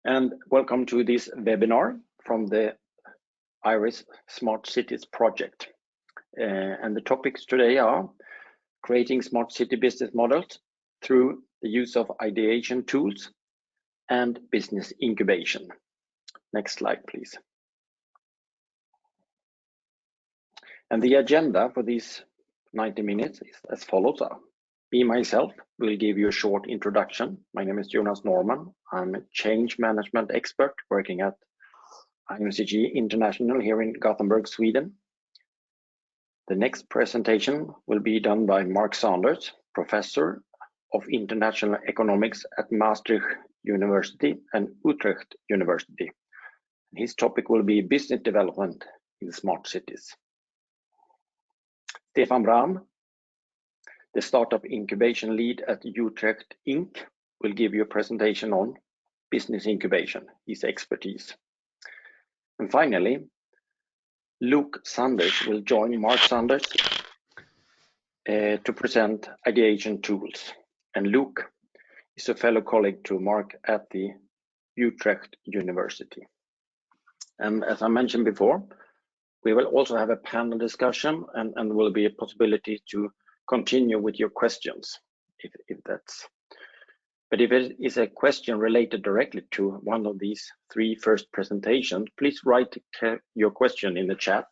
And welcome to this webinar from the IRIS Smart Cities project. And the topics today are creating smart city business models through the use of ideation tools and business incubation. Next slide, please. And the agenda for these 90 minutes is as follows. Me, myself, will give you a short introduction. My name is Jonas Norman. I'm a change management expert working at INCG International here in Gothenburg, Sweden. The next presentation will be done by Mark Sanders, Professor of International Economics at Maastricht University and Utrecht University. His topic will be business development in smart cities. Stefan Brahm, the startup incubation lead at UtrechtInc, will give you a presentation on business incubation, his expertise. And finally, Luke Sanders will join Mark Sanders to present ideation tools. And Luke is a fellow colleague to Mark at the Utrecht University. And as I mentioned before, we will also have a panel discussion and will be a possibility to continue with your questions but if it is a question related directly to one of these three first presentations, please write your question in the chat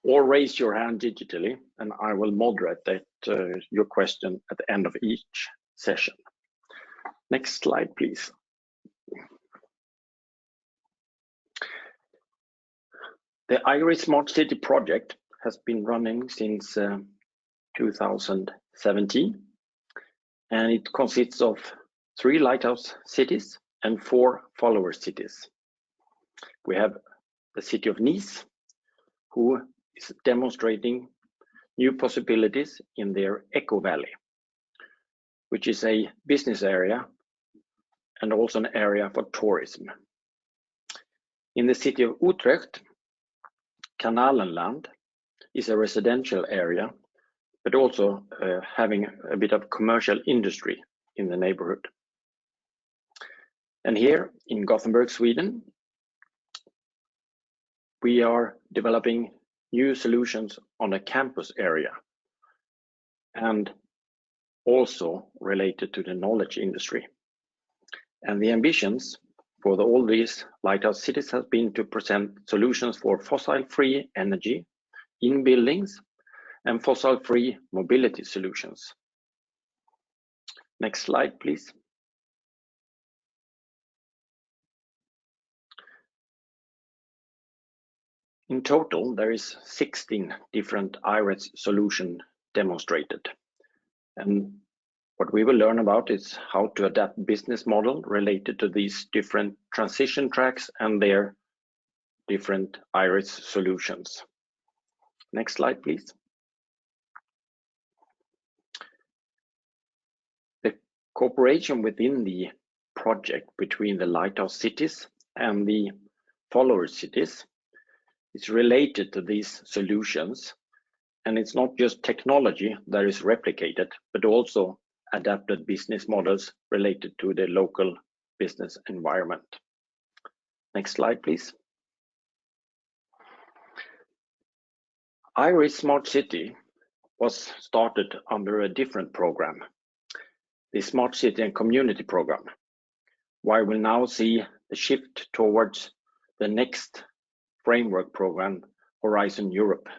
or raise your hand digitally and I will moderate that your question at the end of each session. Next slide, please. The IRIS Smart City project has been running since 2017, and it consists of 3 lighthouse cities and 4 follower cities. We have the city of Nice, who is demonstrating new possibilities in their Eco Valley, which is a business area and also an area for tourism. In the city of Utrecht, Kanalenland is a residential area, but also having a bit of commercial industry in the neighborhood. And here in Gothenburg, Sweden, we are developing new solutions on a campus area and also related to the knowledge industry. And the ambitions for all these lighthouse cities has been to present solutions for fossil-free energy in buildings and fossil-free mobility solutions. Next slide, please. In total, there is 16 different IRIS solutions demonstrated. And what we will learn about is how to adapt business model related to these different transition tracks and their different IRIS solutions. Next slide, please. The cooperation within the project between the lighthouse cities and the follower cities is related to these solutions. And it's not just technology that is replicated, but also adapted business models related to the local business environment. Next slide, please. IRIS Smart City was started under a different program, the Smart City and Community Program, while we now see the shift towards the next framework program, Horizon Europe.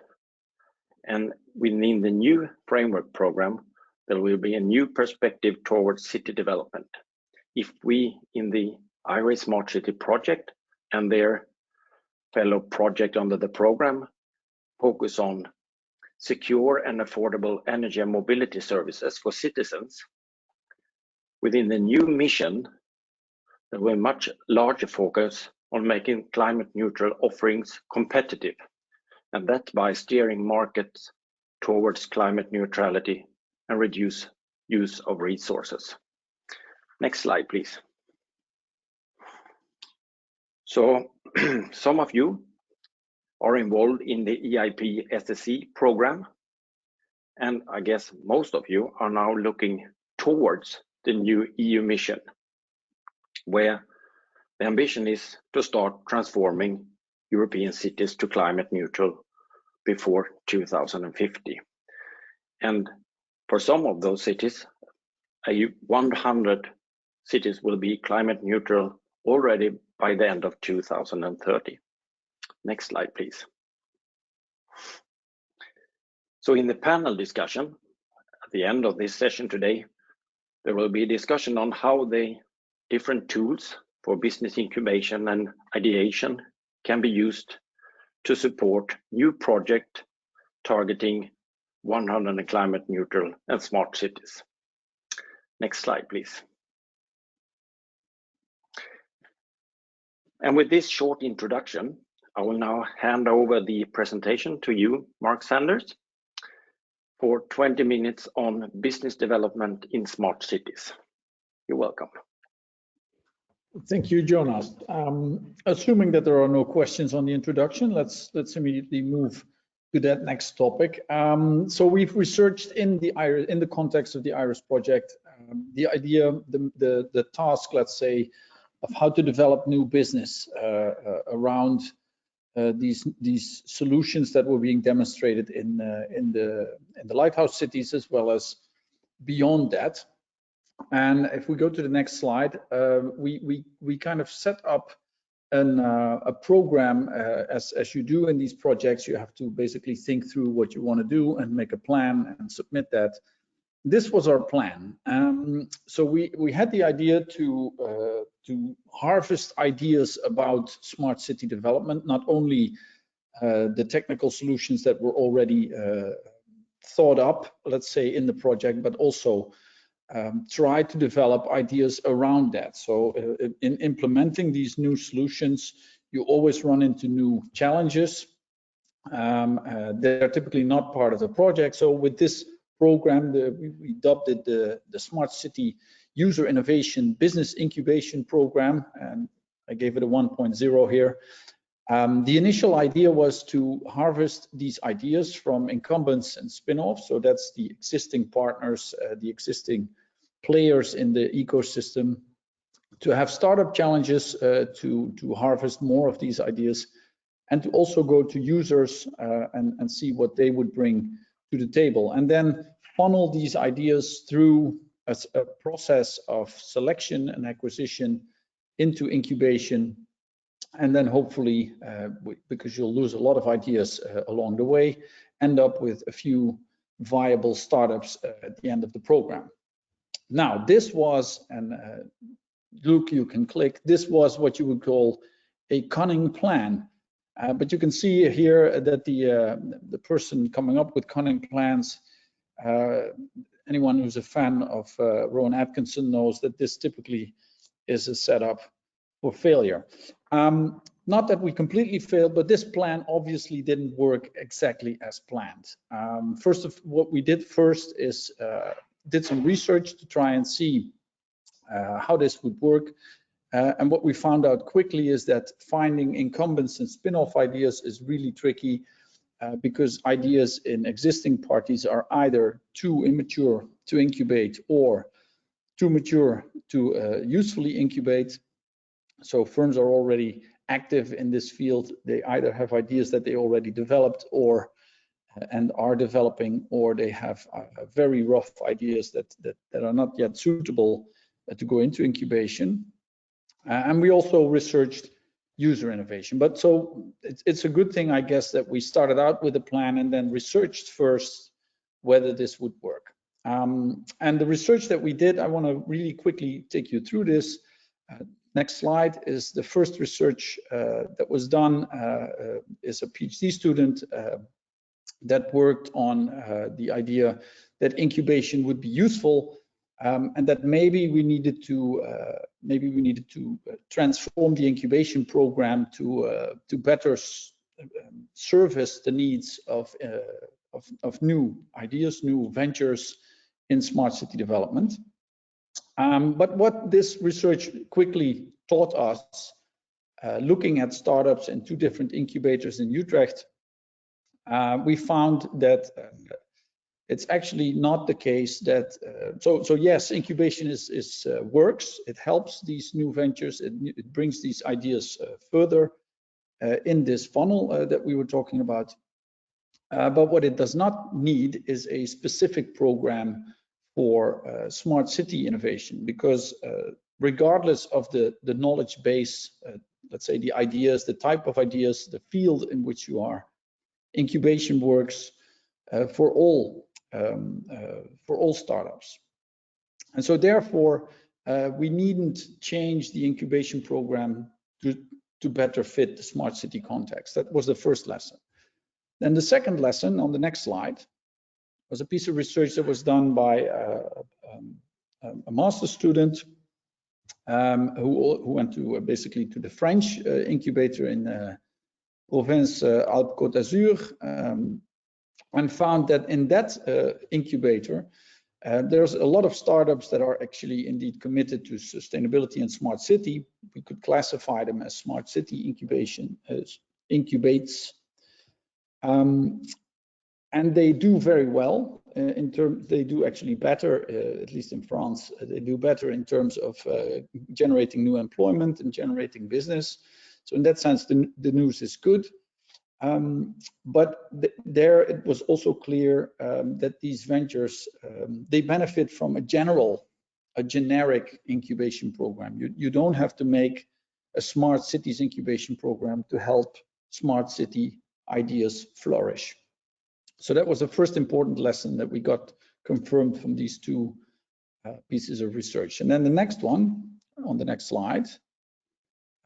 And within the new framework program, there will be a new perspective towards city development. If we in the IRIS Smart City project and their fellow project under the program focus on secure and affordable energy and mobility services for citizens, within the new mission, there will be much larger focus on making climate neutral offerings competitive, and that by steering markets towards climate neutrality and reduce use of resources. Next slide, please. So some of you are involved in the EIP SSE program, and I guess most of you are now looking towards the new EU mission. where the ambition is to start transforming European cities to climate neutral before 2050. And for some of those cities, 100 cities will be climate neutral already by the end of 2030. Next slide, please. So in the panel discussion, at the end of this session today, there will be a discussion on how the different tools for business incubation and ideation can be used to support new projects targeting 100 climate neutral and smart cities. Next slide, please. And with this short introduction, I will now hand over the presentation to you, Mark Sanders, for 20 minutes on business development in smart cities. You're welcome. Thank you, Jonas. Assuming that there are no questions on the introduction, let's immediately move to that next topic. So we've researched in the context of the IRIS project, the idea, the task, let's say, of how to develop new business around these solutions that were being demonstrated in the lighthouse cities, as well as beyond that. And if we go to the next slide, we kind of set up a program as you do in these projects. You have to basically think through what you want to do and make a plan and submit that. This was our plan. So we had the idea to harvest ideas about smart city development, not only the technical solutions that were already thought up, let's say, in the project, but also try to develop ideas around that. So in implementing these new solutions, you always run into new challenges. They're typically not part of the project. So with this program, we dubbed it the Smart City User Innovation Business Incubation Program, and I gave it a 1.0 here. The initial idea was to harvest these ideas from incumbents and spin-offs. So that's the existing partners, the existing players in the ecosystem, to have startup challenges, to harvest more of these ideas, and to also go to users and see what they would bring to the table, and then funnel these ideas through a process of selection and acquisition into incubation. And then hopefully, because you'll lose a lot of ideas along the way, end up with a few viable startups at the end of the program. Now, this was, and Luke, you can click, this was what you would call a cunning plan. But you can see here that the person coming up with cunning plans, anyone who's a fan of Rowan Atkinson knows that this typically is a setup for failure. Not that we completely failed, but this plan obviously didn't work exactly as planned. What we did first is did some research to try and see how this would work. And what we found out quickly is that finding incumbents and spin-off ideas is really tricky because ideas in existing parties are either too immature to incubate or too mature to usefully incubate. So firms are already active in this field. They either have ideas that they already developed or and are developing, or they have very rough ideas that are not yet suitable to go into incubation. And we also researched user innovation. But so it's a good thing, I guess, that we started out with a plan and then researched first whether this would work. And the research that we did, I want to really quickly take you through this. Next slide is the first research that was done, is a PhD student that worked on the idea that incubation would be useful, and that maybe we needed to transform the incubation program to better service the needs of new ideas, new ventures in smart city development. But what this research quickly taught us, looking at startups in two different incubators in Utrecht, we found that it's actually not the case that, so yes, incubation works. It helps these new ventures. It brings these ideas further in this funnel that we were talking about. But what it does not need is a specific program for smart city innovation, because regardless of the knowledge base, let's say the ideas, the type of ideas, the field in which you are, incubation works for all startups. And so therefore, we needn't change the incubation program to better fit the smart city context. That was the first lesson. Then the second lesson on the next slide was a piece of research that was done by a master's student who went to basically to the French incubator in Provence Alpes-Côte d'Azur, and found that in that incubator, there's a lot of startups that are actually indeed committed to sustainability and smart city. We could classify them as smart city incubation incubates. And they do very well in terms, they do actually better, at least in France, they do better in terms of generating new employment and generating business. So in that sense, the news is good. But there it was also clear that these ventures, they benefit from a generic incubation program. You don't have to make a smart cities incubation program to help smart city ideas flourish. So that was the first important lesson that we got confirmed from these two pieces of research. And then the next one, on the next slide,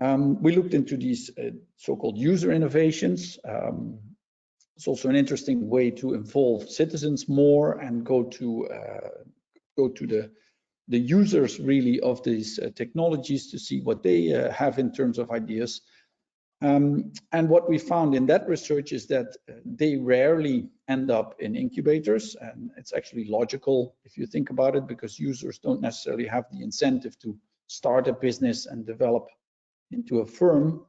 we looked into these so-called user innovations. It's also an interesting way to involve citizens more and go to the users really of these technologies to see what they have in terms of ideas. And what we found in that research is that they rarely end up in incubators, and it's actually logical if you think about it, because users don't necessarily have the incentive to start a business and develop into a firm,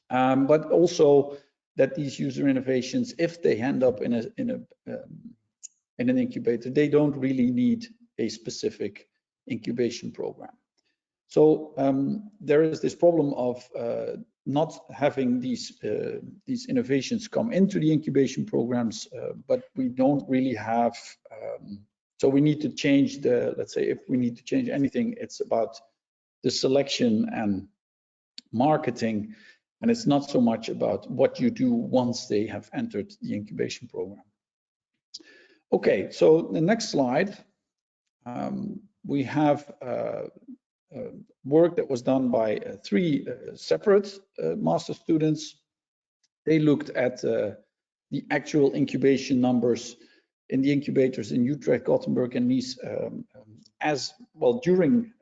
but also that these user innovations, if they end up in an incubator, they don't really need a specific incubation program. So there is this problem of not having these innovations come into the incubation programs, but we don't really have. So we need to change let's say, if we need to change anything, it's about the selection and marketing, and it's not so much about what you do once they have entered the incubation program. Okay, so the next slide, we have work that was done by three separate master students. They looked at the actual incubation numbers in the incubators in Utrecht, Gothenburg, and Nice as well during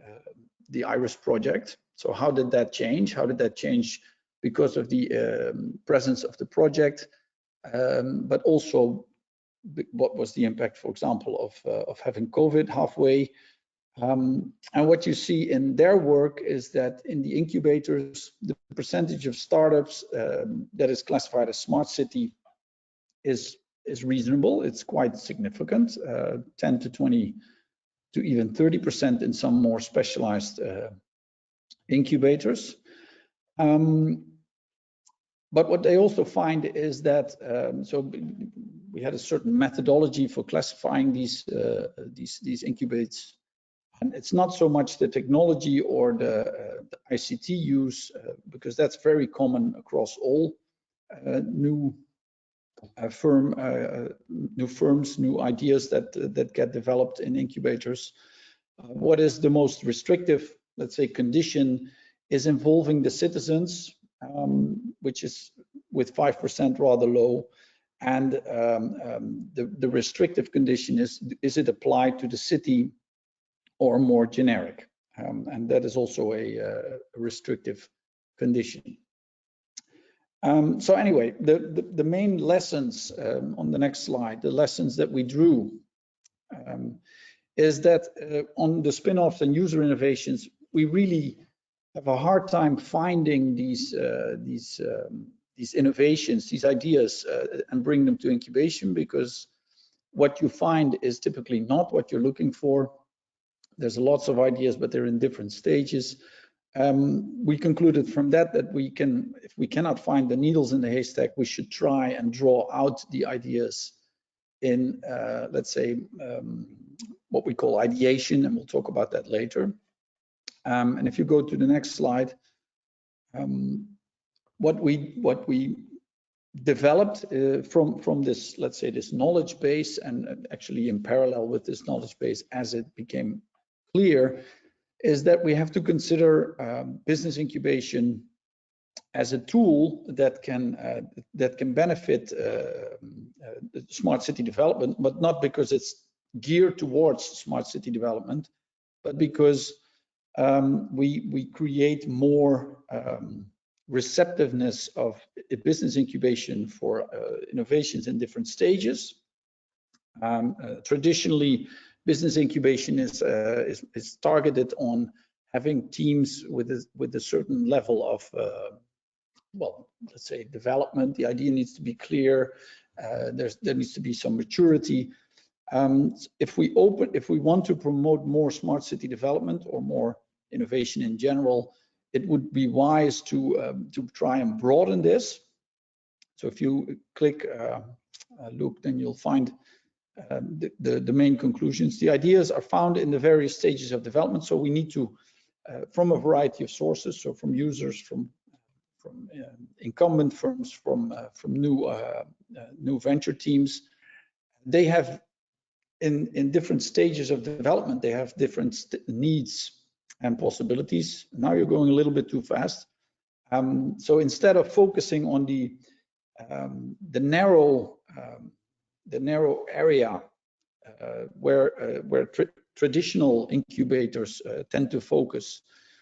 the IRIS project. So how did that change? How did that change because of the presence of the project, but also what was the impact, for example, of having COVID halfway? And what you see in their work is that in the incubators, the percentage of startups that is classified as smart city is reasonable. It's quite significant, 10 to 20 to even 30% in some more specialized incubators. But what they also find is that so we had a certain methodology for classifying these incubates. And it's not so much the technology or the ICT use, because that's very common across all new firms, new ideas that get developed in incubators. What is the most restrictive, let's say, condition is involving the citizens, which is with 5% rather low. And the restrictive condition is it applied to the city or more generic, and that is also a restrictive condition. So anyway, the main lessons on the next slide, the lessons that we drew, is that on the spin-offs and user innovations, we really have a hard time finding these innovations, these ideas, and bring them to incubation, because what you find is typically not what you're looking for. There's lots of ideas, but they're in different stages. We concluded from that if we cannot find the needles in the haystack, we should try and draw out the ideas in, let's say, what we call ideation, and we'll talk about that later. And if you go to the next slide, what we developed from this, let's say, this knowledge base, and actually in parallel with this knowledge base as it became clear, is that we have to consider business incubation as a tool that can benefit smart city development, but not because it's geared towards smart city development, but because we create more receptiveness of business incubation for innovations in different stages. Traditionally, business incubation is targeted on having teams with a certain level of, well, let's say, development. The idea needs to be clear. There needs to be some maturity. If we want to promote more smart city development or more innovation in general, it would be wise to try and broaden this. So if you click Luke, then you'll find the main conclusions. The ideas are found in the various stages of development. So we need to, from a variety of sources, so from users, from incumbent firms, from new venture teams. They have in different stages of development, they have different needs and possibilities. Now you're going a little bit too fast. So instead of focusing on the narrow area where traditional incubators tend to focus,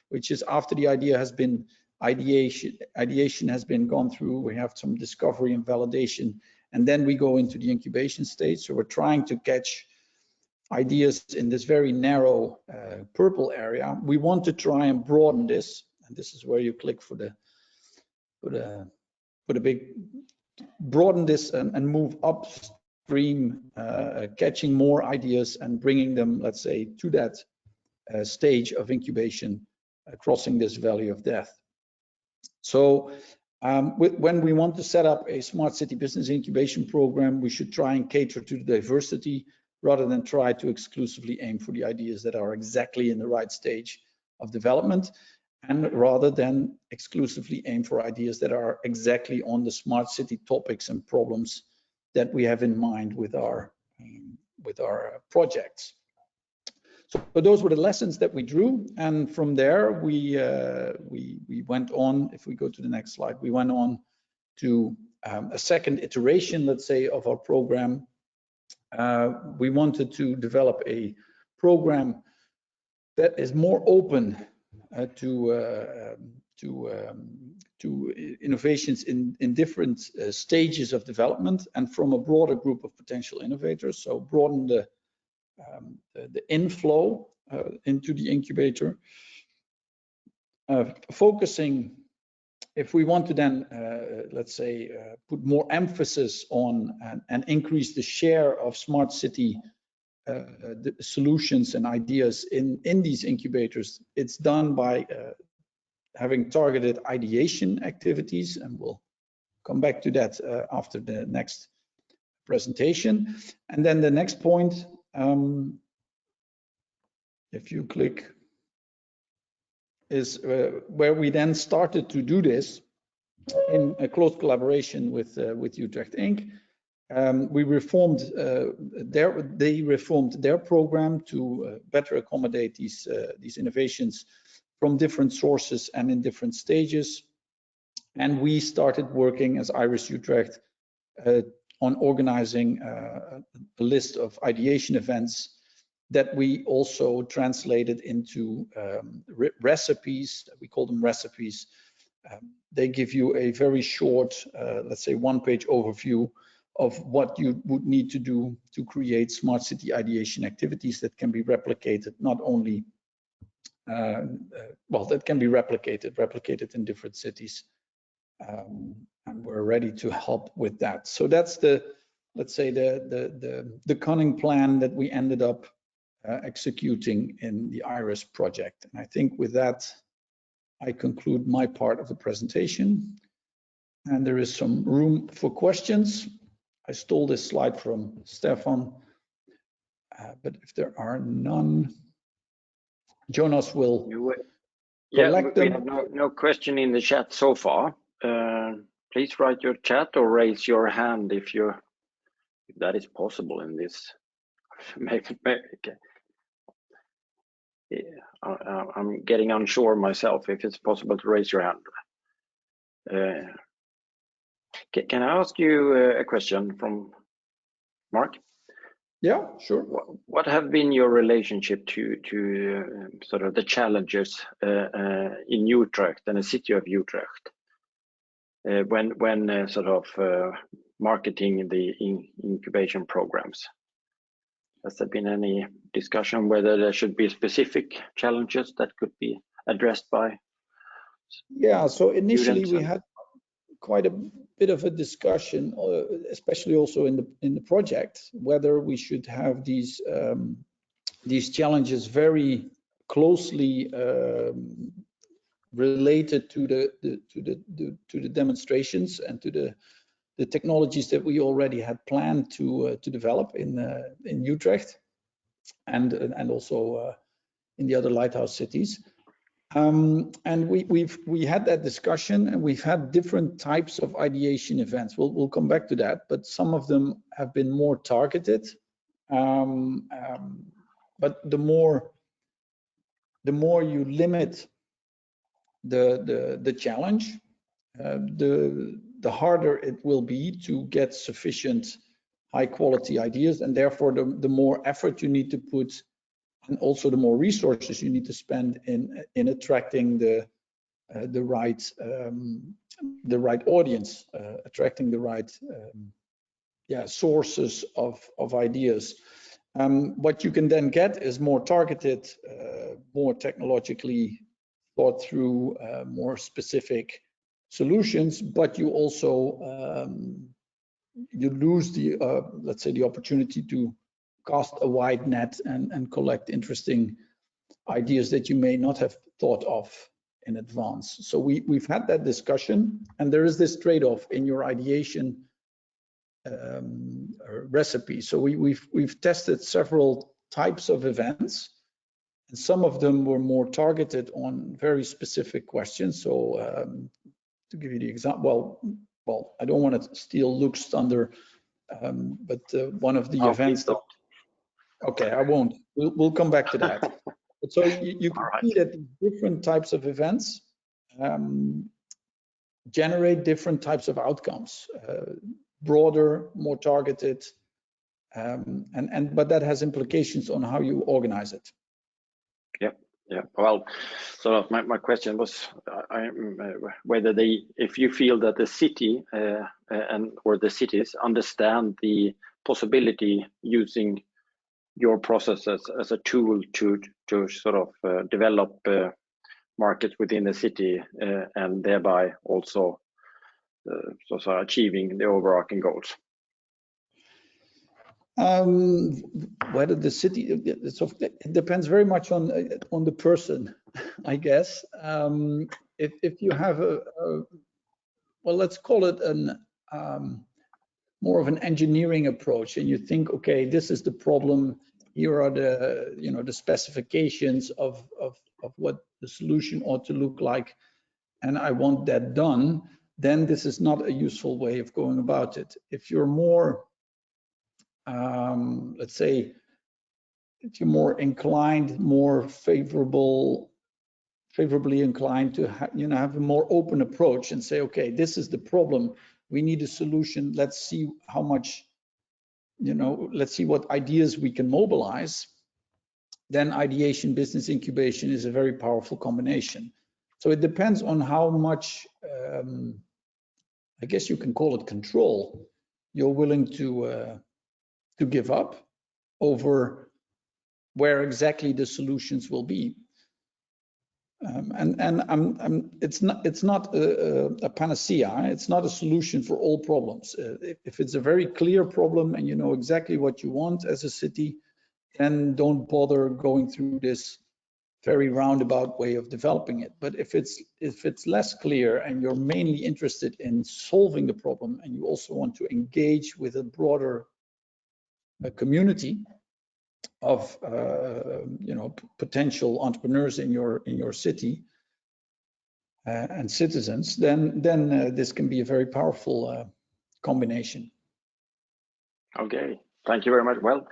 which is after the idea has been ideation has been gone through, we have some discovery and validation, and then we go into the incubation stage. So we're trying to catch ideas in this very narrow purple area. We want to try and broaden this, and this is where you click for the big broaden this and move upstream, catching more ideas and bringing them, let's say, to that stage of incubation, crossing this valley of death. So when we want to set up a smart city business incubation program, we should try and cater to the diversity rather than try to exclusively aim for the ideas that are exactly in the right stage of development, and rather than exclusively aim for ideas that are exactly on the smart city topics and problems that we have in mind with our projects. So those were the lessons that we drew, and from there we went on. If we go to the next slide, we went on to a second iteration, let's say, of our program. We wanted to develop a program that is more open to innovations in different stages of development and from a broader group of potential innovators. So broaden the inflow into the incubator, focusing, if we want to then, let's say, put more emphasis on and increase the share of smart city the solutions and ideas in these incubators, it's done by having targeted ideation activities, and we'll come back to that after the next presentation. And then the next point, if you click, is where we then started to do this in a close collaboration with UtrechtInc. They reformed their program to better accommodate these innovations from different sources and in different stages. And we started working as Iris Utrecht on organizing a list of ideation events that we also translated into recipes. We call them recipes. They give you a very short, let's say, one-page overview of what you would need to do to create smart city ideation activities that can be replicated, not only, well, that can be replicated in different cities. And we're ready to help with that. So that's the let's say, the cunning plan that we ended up executing in the IRIS project. And I think with that, I conclude my part of the presentation. And there is some room for questions. I stole this slide from Stefan, but if there are none, Jonas will collect them. We have no question in the chat so far. Please write your chat or raise your hand if that is possible in this. I'm getting unsure myself if it's possible to raise your hand. Can I ask you a question from Mark? Yeah, sure. What have been your relationship to sort of the challenges in Utrecht and the city of Utrecht when sort of marketing the incubation programs? Has there been any discussion whether there should be specific challenges that could be addressed by? Yeah, so initially we had quite a bit of a discussion, especially also in the project, whether we should have these challenges very closely related to the demonstrations and to the technologies that we already had planned to develop in Utrecht and also in the other lighthouse cities. And we had that discussion, and we've had different types of ideation events. We'll come back to that, but some of them have been more targeted. But the more you limit the challenge, the harder it will be to get sufficient high quality ideas, and therefore the more effort you need to put, and also the more resources you need to spend in attracting the right audience, attracting the right sources of ideas. What you can then get is more targeted, more technologically thought through, more specific solutions, but you also you lose the let's say the opportunity to cast a wide net and collect interesting ideas that you may not have thought of in advance. So we've had that discussion, and there is this trade-off in your ideation recipe. So we've tested several types of events, and some of them were more targeted on very specific questions. So to give you the example, well, I don't want to steal Luke's thunder, but one of the events that, okay, I won't. We'll come back to that. But so you can see that different types of events generate different types of outcomes, broader, more targeted, but that has implications on how you organize it. Yeah. Well, so my question was whether if you feel that the city or the cities understand the possibility using your processes as a tool to sort of develop markets within the city and thereby also achieving the overarching goals. Whether the city, it depends very much on the person, I guess. If you have well, let's call it more of an engineering approach, and you think, okay, this is the problem. Here are the specifications of what the solution ought to look like, and I want that done. Then this is not a useful way of going about it. If you're more let's say, if you're more inclined, more favorably inclined to have a more open approach and say, okay, this is the problem. We need a solution. Let's see how much, let's see what ideas we can mobilize. Then ideation, business incubation is a very powerful combination. So it depends on how much, I guess you can call it control, you're willing to give up over where exactly the solutions will be. It's not a panacea. It's not a solution for all problems. If it's a very clear problem and you know exactly what you want as a city, then don't bother going through this very roundabout way of developing it. But if it's less clear and you're mainly interested in solving the problem, and you also want to engage with a broader community of potential entrepreneurs in your city and citizens, then this can be a very powerful combination. Okay, thank you very much. Well,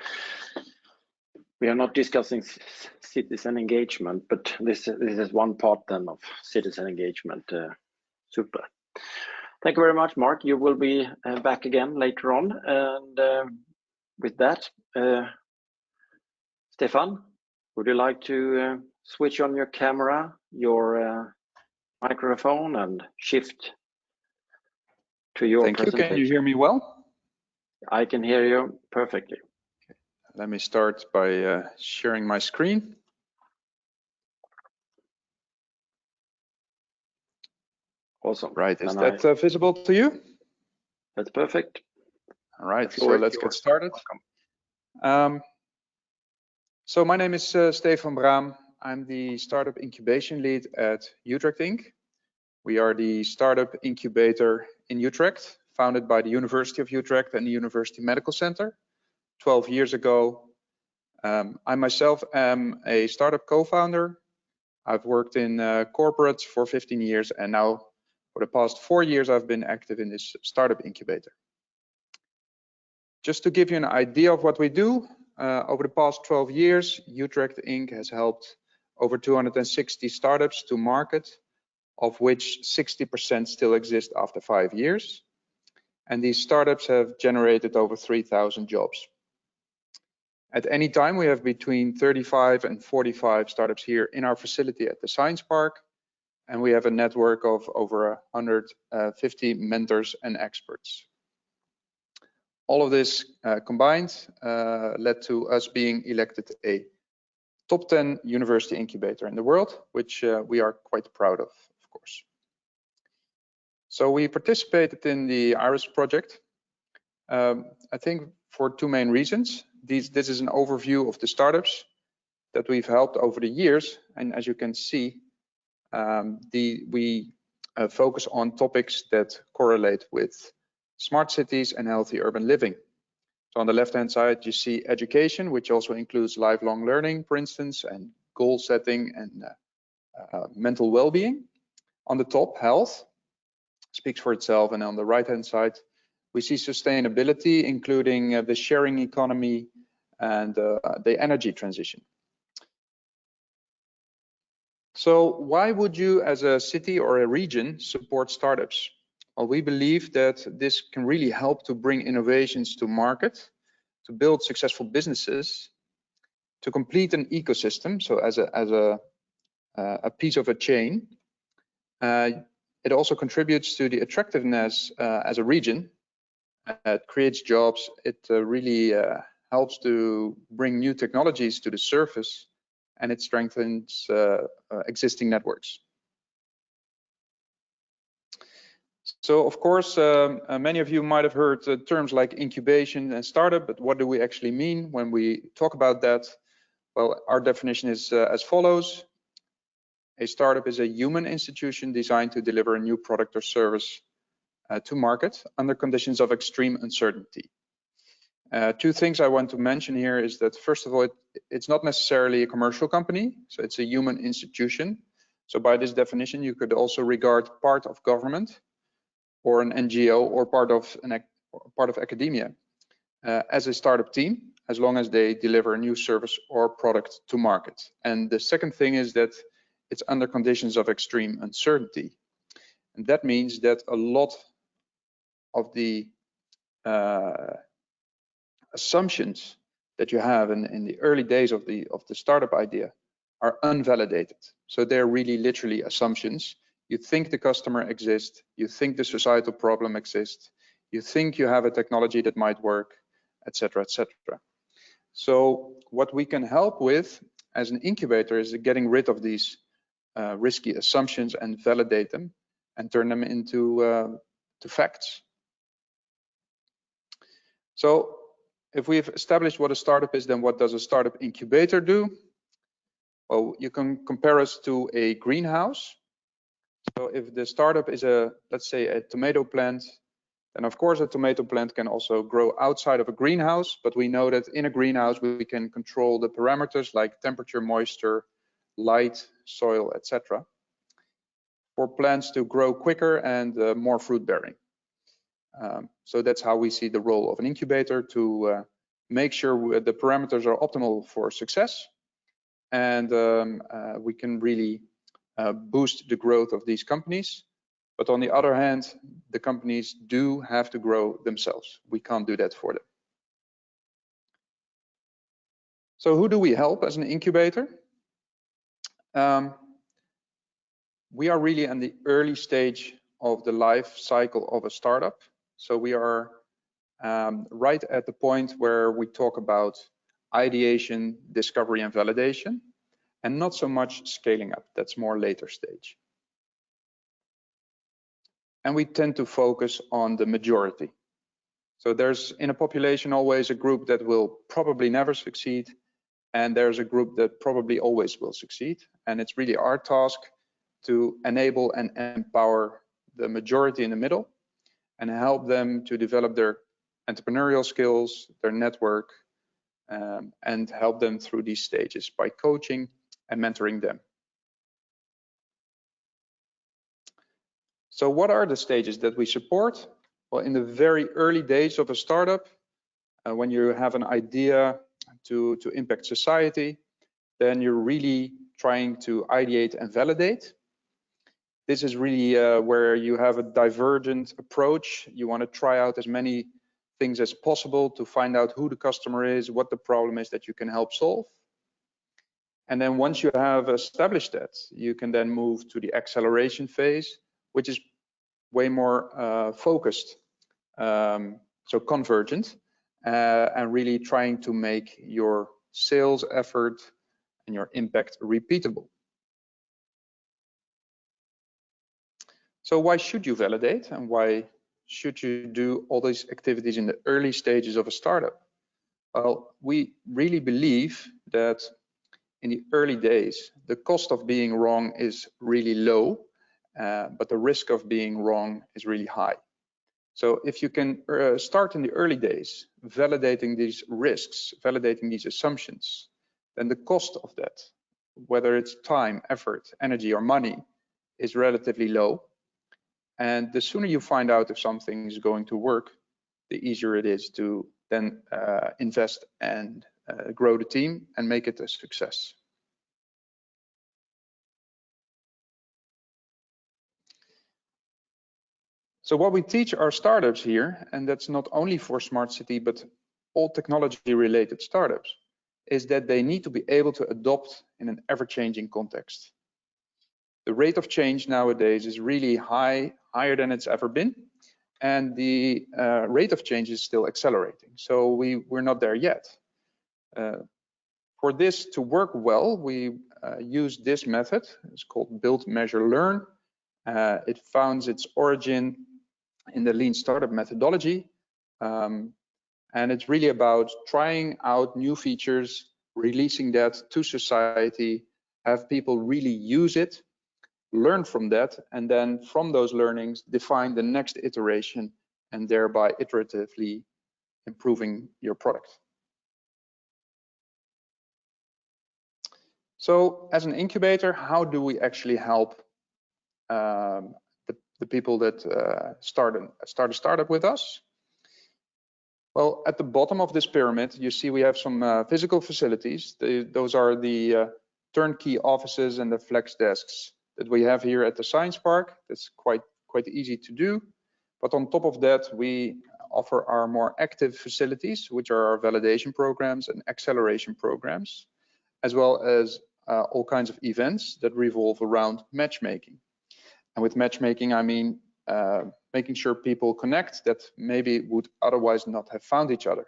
we are not discussing citizen engagement, but this is one part then of citizen engagement. Super. Thank you very much, Mark. You will be back again later on. And with that, Stefan, would you like to switch on your camera, your microphone, and shift to your presentation? Thank you. Can you hear me well? I can hear you perfectly. Okay. Let me start by sharing my screen. Awesome. Right, is that visible to you? That's perfect. All right, so let's get started. So my name is Stefan Braam. I'm the startup incubation lead at UtrechtInc. We are the startup incubator in Utrecht, founded by the University of Utrecht and the University Medical Center 12 years ago. I myself am a startup co-founder. I've worked in corporates for 15 years, and now for the past 4 years, I've been active in this startup incubator. Just to give you an idea of what we do, over the past 12 years, UtrechtInc has helped over 260 startups to market, of which 60% still exist after 5 years. And these startups have generated over 3,000 jobs. At any time, we have between 35 and 45 startups here in our facility at the Science Park, and we have a network of over 150 mentors and experts. All of this combined led to us being elected a top 10 university incubator in the world, which we are quite proud of course. So we participated in the IRIS project, I think for 2 main reasons. This is an overview of the startups that we've helped over the years, and as you can see, we focus on topics that correlate with smart cities and healthy urban living. So on the left-hand side, you see education, which also includes lifelong learning, for instance, and goal setting and mental well-being. On the top, health speaks for itself, and on the right-hand side, we see sustainability, including the sharing economy and the energy transition. So why would you, as a city or a region, support startups? Well, we believe that this can really help to bring innovations to market, to build successful businesses, to complete an ecosystem, so as a piece of a chain. It also contributes to the attractiveness as a region. It creates jobs. It really helps to bring new technologies to the surface, and it strengthens existing networks. So, of course, many of you might have heard terms like incubation and startup, but what do we actually mean when we talk about that? Well, our definition is as follows. A startup is a human institution designed to deliver a new product or service to market under conditions of extreme uncertainty. 2 things I want to mention here is that, first of all, it's not necessarily a commercial company, so it's a human institution. So by this definition, you could also regard part of government or an NGO or part of academia as a startup team, as long as they deliver a new service or product to market. And the second thing is that it's under conditions of extreme uncertainty. And that means that a lot of the assumptions that you have in the early days of the startup idea are unvalidated. So they're really literally assumptions. You think the customer exists, you think the societal problem exists, you think you have a technology that might work, etc., etc. So what we can help with as an incubator is getting rid of these risky assumptions and validate them and turn them into to facts. So if we've established what a startup is, then what does a startup incubator do? Well, you can compare us to a greenhouse. So if the startup is let's say a tomato plant, then of course a tomato plant can also grow outside of a greenhouse, but we know that in a greenhouse we can control the parameters like temperature, moisture, light, soil, etc. for plants to grow quicker and more fruit bearing. So that's how we see the role of an incubator, to make sure the parameters are optimal for success, and we can really boost the growth of these companies. But on the other hand, the companies do have to grow themselves. We can't do that for them. So who do we help as an incubator? We are really in the early stage of the life cycle of a startup. So we are right at the point where we talk about ideation, discovery, and validation, and not so much scaling up. That's more later stage. And we tend to focus on the majority. So there's in a population always a group that will probably never succeed, and there's a group that probably always will succeed. And it's really our task to enable and empower the majority in the middle and help them to develop their entrepreneurial skills, their network, and help them through these stages by coaching and mentoring them. So what are the stages that we support? Well, in the very early days of a startup, when you have an idea to impact society, then you're really trying to ideate and validate. This is really where you have a divergent approach. You want to try out as many things as possible to find out who the customer is, what the problem is that you can help solve. And then once you have established that, you can then move to the acceleration phase, which is way more focused, so convergent, and really trying to make your sales effort and your impact repeatable. So why should you validate, and why should you do all these activities in the early stages of a startup? Well, we really believe that in the early days, the cost of being wrong is really low, but the risk of being wrong is really high. So if you can start in the early days, validating these risks, validating these assumptions, then the cost of that, whether it's time, effort, energy, or money, is relatively low. And the sooner you find out if something is going to work, the easier it is to then invest and grow the team and make it a success. So what we teach our startups here, and that's not only for Smart City, but all technology related startups, is that they need to be able to adopt in an ever-changing context. The rate of change nowadays is really high, higher than it's ever been, and the rate of change is still accelerating. So we're not there yet. For this to work well, we use this method. It's called Build, Measure, Learn. It founds its origin in the Lean Startup methodology, and it's really about trying out new features, releasing that to society, have people really use it, learn from that, and then from those learnings define the next iteration, and thereby iteratively improving your product. So as an incubator, how do we actually help the people that start a startup with us? Well, at the bottom of this pyramid, you see we have some physical facilities. Those are the turnkey offices and the flex desks that we have here at the Science Park. That's quite easy to do. But on top of that, we offer our more active facilities, which are our validation programs and acceleration programs, as well as all kinds of events that revolve around matchmaking. And with matchmaking, I mean making sure people connect that maybe would otherwise not have found each other.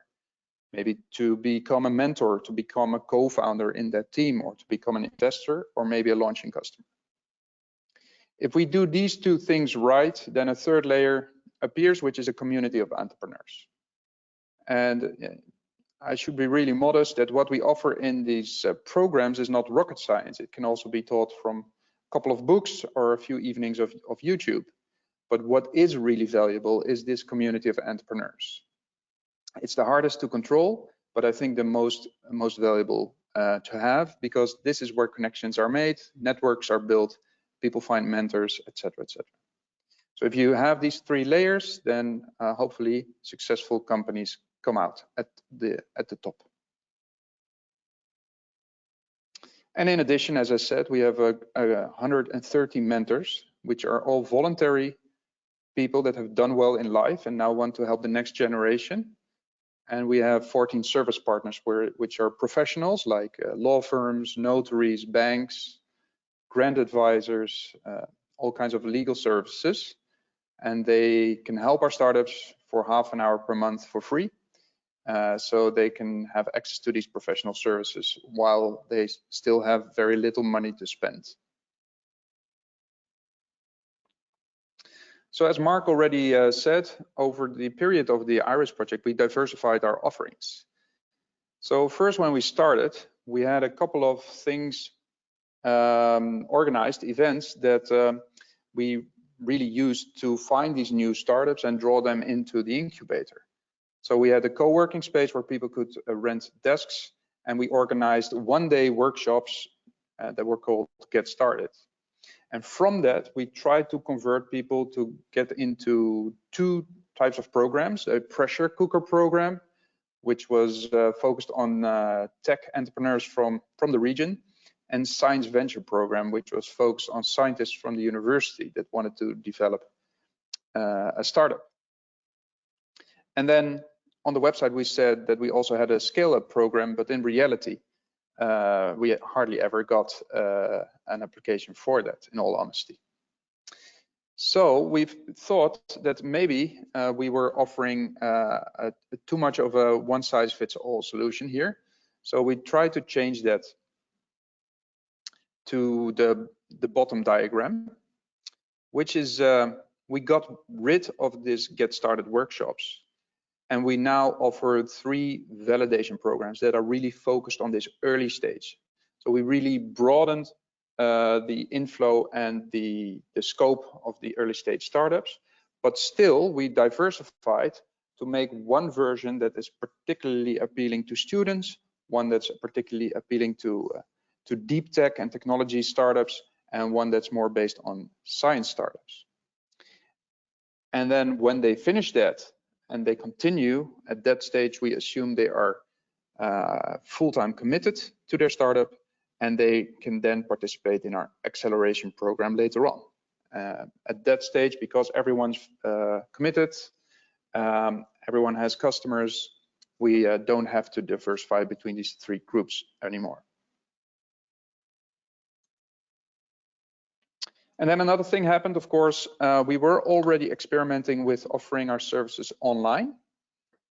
Maybe to become a mentor, to become a co-founder in that team, or to become an investor, or maybe a launching customer. If we do these two things right, then a third layer appears, which is a community of entrepreneurs. And I should be really modest that what we offer in these programs is not rocket science. It can also be taught from a couple of books or a few evenings of YouTube. But what is really valuable is this community of entrepreneurs. It's the hardest to control, but I think the most valuable to have, because this is where connections are made, networks are built, people find mentors, etc., etc. So if you have these three layers, then hopefully successful companies come out at the top. And in addition, as I said, we have 130 mentors, which are all voluntary people that have done well in life and now want to help the next generation. And we have 14 service partners, which are professionals like law firms, notaries, banks, grant advisors, all kinds of legal services. And they can help our startups for half an hour per month for free. So they can have access to these professional services while they still have very little money to spend. So as Mark already said, over the period of the IRIS project, we diversified our offerings. So first, when we started, we had a couple of things, organized events that we really used to find these new startups and draw them into the incubator. So we had a co-working space where people could rent desks, and we organized one-day workshops that were called Get Started. And from that, we tried to convert people to get into two types of programs: a pressure cooker program, which was focused on tech entrepreneurs from the region, and science venture program, which was focused on scientists from the university that wanted to develop a startup. And then on the website, we said that we also had a scale-up program, but in reality, we hardly ever got an application for that, in all honesty. So we've thought that maybe we were offering too much of a one-size-fits-all solution here. So we tried to change that to the bottom diagram, which is we got rid of this Get Started workshops. And we now offer 3 validation programs that are really focused on this early stage. So we really broadened the inflow and the scope of the early stage startups, but still we diversified to make one version that is particularly appealing to students, one that's particularly appealing to deep tech and technology startups, and one that's more based on science startups. And then when they finish that, and they continue, at that stage, we assume they are full-time committed to their startup, and they can then participate in our acceleration program later on. At that stage, because everyone's committed, everyone has customers, we don't have to diversify between these 3 groups anymore. And then another thing happened, of course, we were already experimenting with offering our services online,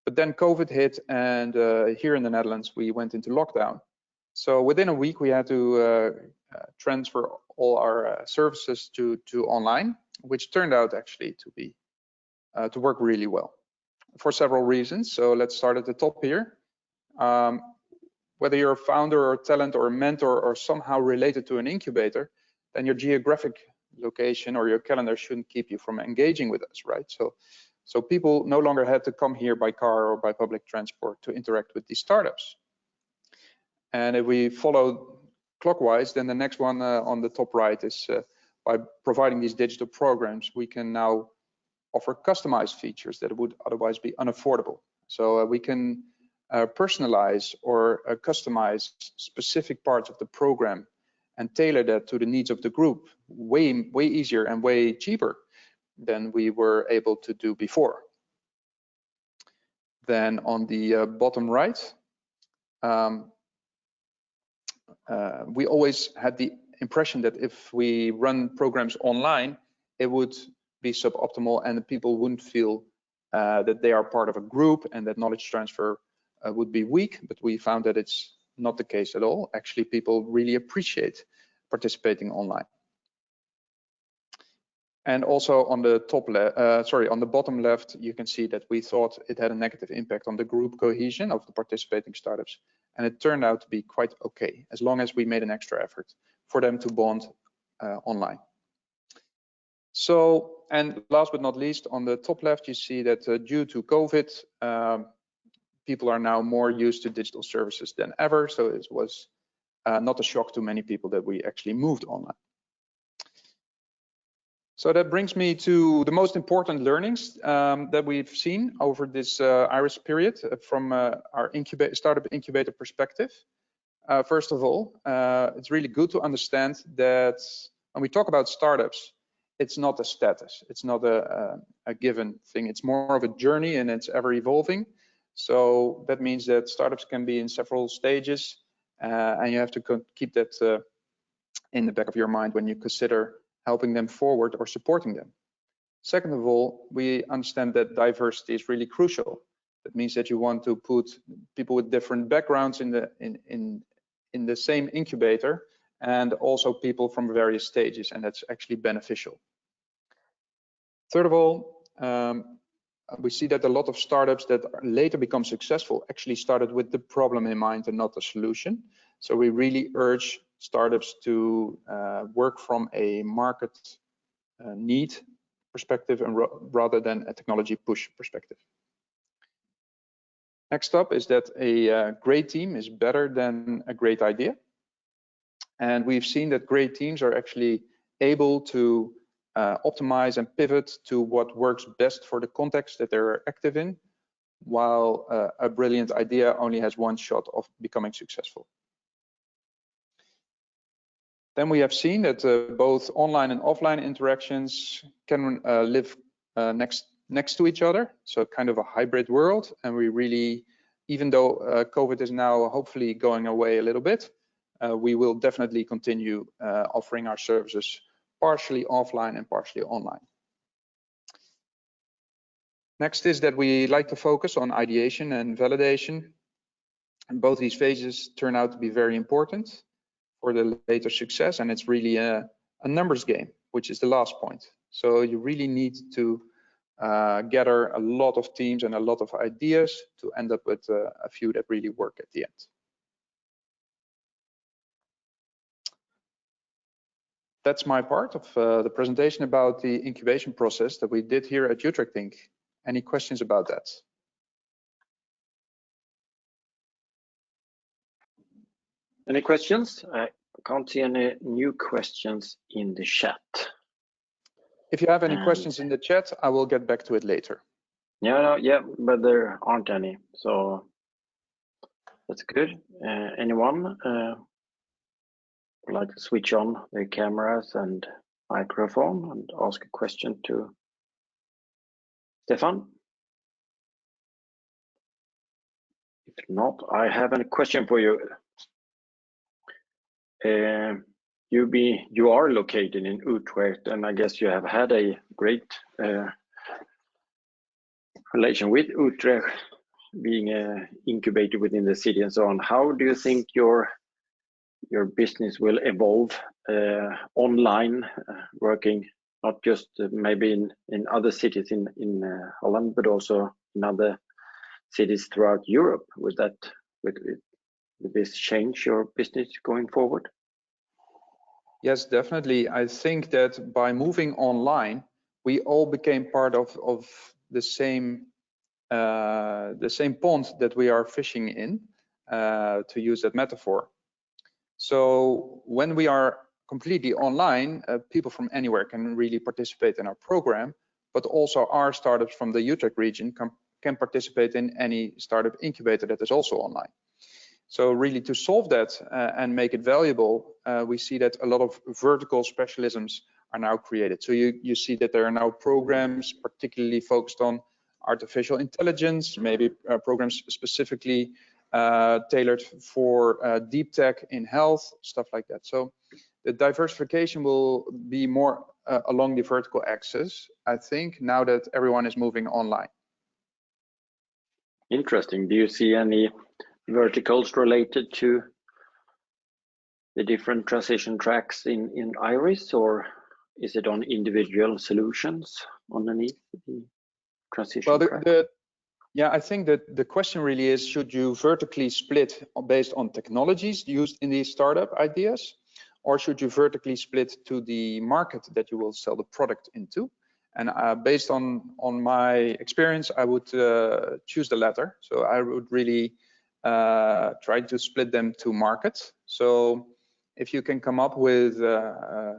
but then COVID hit, and here in the Netherlands, we went into lockdown. So within a week, we had to transfer all our services to online, which turned out actually to work really well for several reasons. So let's start at the top here. Whether you're a founder or talent or a mentor or somehow related to an incubator, then your geographic location or your calendar shouldn't keep you from engaging with us, right? So people no longer had to come here by car or by public transport to interact with these startups. And if we follow clockwise, then the next one on the top right is by providing these digital programs, we can now offer customized features that would otherwise be unaffordable. So we can personalize or customize specific parts of the program and tailor that to the needs of the group way easier and way cheaper than we were able to do before. Then on the bottom right, we always had the impression that if we run programs online, it would be suboptimal and the people wouldn't feel that they are part of a group and that knowledge transfer would be weak, but we found that it's not the case at all. Actually, people really appreciate participating online. And also on the on the bottom left, you can see that we thought it had a negative impact on the group cohesion of the participating startups. And it turned out to be quite okay, as long as we made an extra effort for them to bond online. So, and last but not least, on the top left, you see that due to COVID, people are now more used to digital services than ever. So it was not a shock to many people that we actually moved online. So that brings me to the most important learnings that we've seen over this IRIS period from our startup incubator perspective. First of all, it's really good to understand that when we talk about startups, it's not a status, it's not a given thing, it's more of a journey and it's ever evolving. So that means that startups can be in several stages and you have to keep that in the back of your mind when you consider helping them forward or supporting them. Second of all, we understand that diversity is really crucial. That means that you want to put people with different backgrounds in the same incubator, and also people from various stages, and that's actually beneficial. Third of all, we see that a lot of startups that later become successful actually started with the problem in mind and not the solution. So we really urge startups to work from a market need perspective and rather than a technology push perspective. Next up is that a great team is better than a great idea. And we've seen that great teams are actually able to optimize and pivot to what works best for the context that they're active in, while a brilliant idea only has one shot of becoming successful. Then we have seen that both online and offline interactions can live next to each other, so kind of a hybrid world. And we really, even though COVID is now hopefully going away a little bit, we will definitely continue offering our services partially offline and partially online. Next is that we like to focus on ideation and validation. And both these phases turn out to be very important for the later success, and it's really a numbers game, which is the last point. So you really need to gather a lot of teams and a lot of ideas to end up with a few that really work at the end. That's my part of the presentation about the incubation process that we did here at UtrechtInc. Any questions about that? Any questions? I can't see any new questions in the chat. If you have any questions in the chat, I will get back to it later. Yeah, but there aren't any, so that's good. Anyone would like to switch on the cameras and microphone and ask a question to Stefan? If not, I have a question for you. You are located in Utrecht, and I guess you have had a great relation with Utrecht, being incubated within the city and so on. How do you think your business will evolve online, working not just maybe in other cities in Holland, but also in other cities throughout Europe? Will this change your business going forward? Yes, definitely. I think that by moving online, we all became part of the same pond that we are fishing in, to use that metaphor. So when we are completely online, people from anywhere can really participate in our program, but also our startups from the Utrecht region can participate in any startup incubator that is also online. So really to solve that and make it valuable, we see that a lot of vertical specialisms are now created. So you see that there are now programs particularly focused on artificial intelligence, maybe programs specifically tailored for deep tech in health, stuff like that. So the diversification will be more along the vertical axis, I think, now that everyone is moving online. Interesting. Do you see any verticals related to the different transition tracks in IRIS, or is it on individual solutions underneath the transition Well, track? yeah, I think that the question really is, should you vertically split based on technologies used in these startup ideas, or should you vertically split to the market that you will sell the product into? And based on my experience, I would choose the latter. So I would really try to split them to markets. So if you can come up with a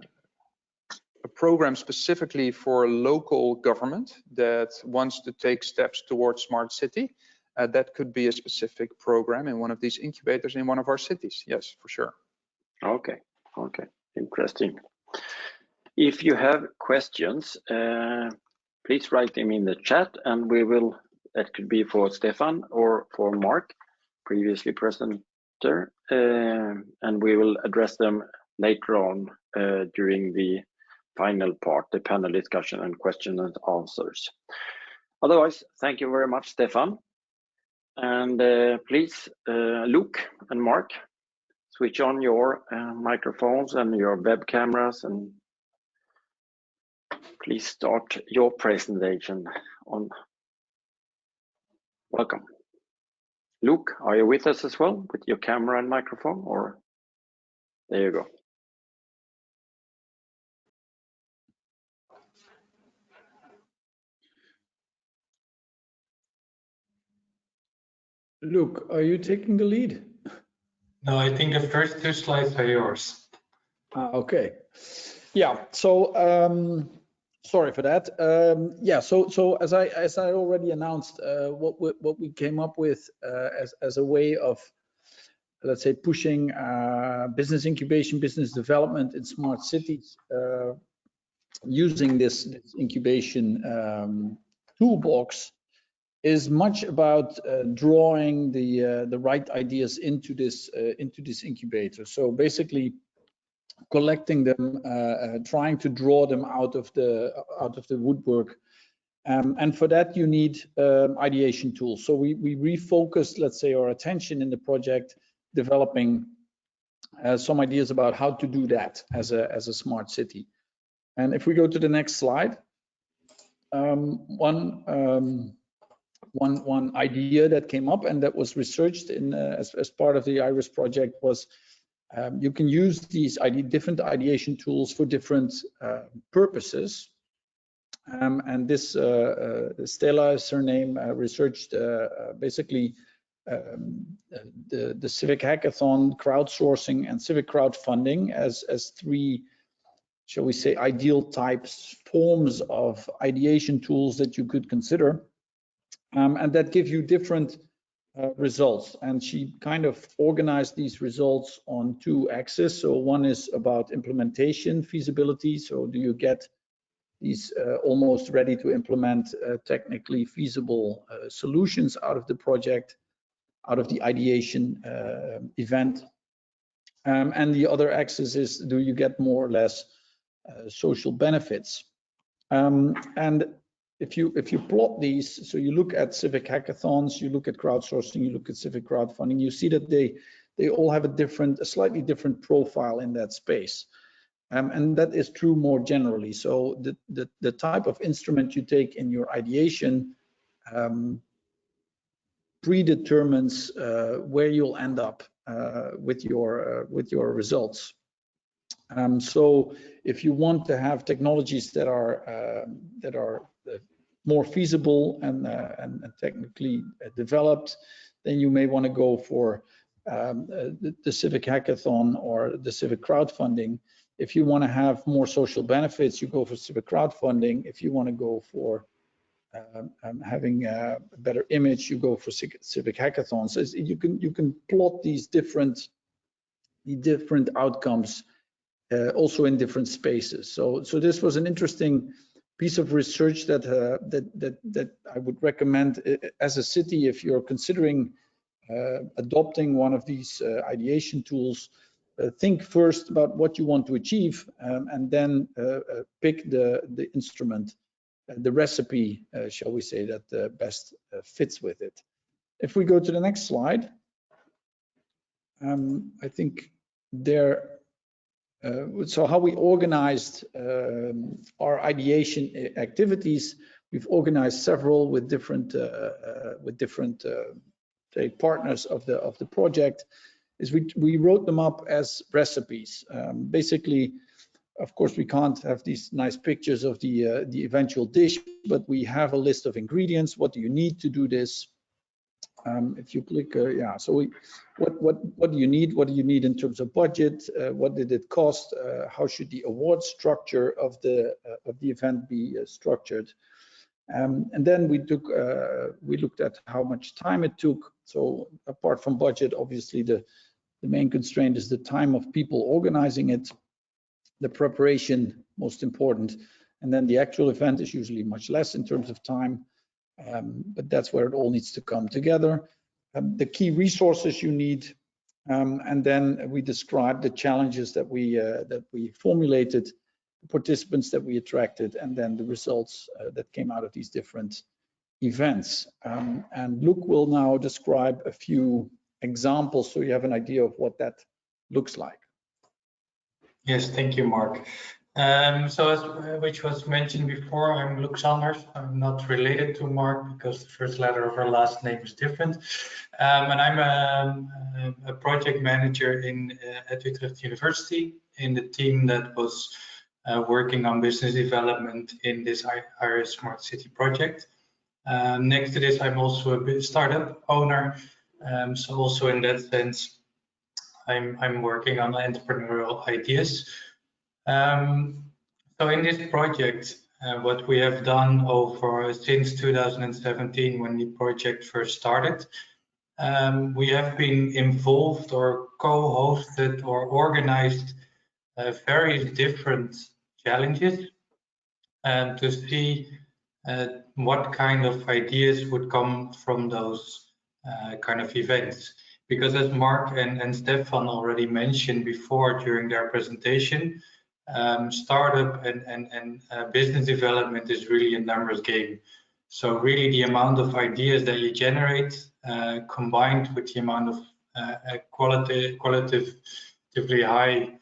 program specifically for local government that wants to take steps towards smart city, that could be a specific program in one of these incubators in one of our cities. Yes, for sure. Okay, interesting. If you have questions, please write them in the chat, and we will, that could be for Stefan or for Mark, previously presenter, and we will address them later on during the final part, the panel discussion and question and answers. Otherwise, thank you very much, Stefan. And please, Luke and Mark, switch on your microphones and your web cameras, and please start your presentation on. Welcome. Luke, are you with us as well with your camera and microphone, or there you go. Luke, are you taking the lead? No, I think the first two slides are yours. Okay. Yeah. So sorry for that. Yeah. So as I already announced, what we came up with as a way of, let's say, pushing business incubation, business development in smart cities, using this incubation toolbox, is much about drawing the right ideas into this incubator. So basically collecting them, trying to draw them out of the woodwork, and for that you need ideation tools. So we refocused, let's say, our attention in the project, developing some ideas about how to do that as a smart city. And if we go to the next slide, one idea that came up and that was researched in as part of the IRIS project was you can use these different ideation tools for different purposes. And this Stella is her name, researched basically the civic hackathon, crowdsourcing, and civic crowdfunding as three, shall we say, ideal types, forms of ideation tools that you could consider. And that give you different results. And she kind of organized these results on two axes. So one is about implementation feasibility. So do you get these almost ready to implement technically feasible solutions out of the project, out of the ideation event? And the other axis is, do you get more or less social benefits? And if you plot these, so you look at civic hackathons, you look at crowdsourcing, you look at civic crowdfunding, you see that they all have a slightly different profile in that space. And that is true more generally. So the type of instrument you take in your ideation predetermines where you'll end up with your results. So if you want to have technologies that are more feasible and technically developed, then you may want to go for the civic hackathon or the civic crowdfunding. If you want to have more social benefits, you go for civic crowdfunding. If you want to go for having a better image, you go for civic hackathons. So you can plot these different outcomes also in different spaces. So this was an interesting piece of research that I would recommend as a city if you're considering adopting one of these ideation tools. Think first about what you want to achieve, and then pick the instrument, the recipe, shall we say, that best fits with it. If we go to the next slide, I think there So how we organized our ideation activities, we've organized several with different say partners of the project. Is we wrote them up as recipes. Basically, of course, we can't have these nice pictures of the eventual dish, but we have a list of ingredients. What do you need to do this? If you click, yeah. So what do you need? What do you need in terms of budget? What did it cost? How should the award structure of the event be structured? And then we looked at how much time it took. So apart from budget, obviously the main constraint is the time of people organizing it, the preparation, most important, and then the actual event is usually much less in terms of time, but that's where it all needs to come together. The key resources you need, and then we described the challenges that we formulated, the participants that we attracted, and then the results that came out of these different events. And Luc will now describe a few examples so you have an idea of what that looks like. Yes, thank you, Mark. So as which was mentioned before, I'm Luc Sanders. I'm not related to Mark because the first letter of our last name is different. And I'm a project manager at Utrecht University in the team that was working on business development in this Irish Smart City project. Next to this, I'm also a startup owner. So also in that sense, I'm working on entrepreneurial ideas. So in this project, what we have done since 2017, when the project first started, we have been involved or co-hosted or organized various different challenges to see what kind of ideas would come from those kind of events. Because as Mark and Stefan already mentioned before during their presentation, startup and business development is really a numbers game. So really the amount of ideas that you generate combined with the amount of qualitatively high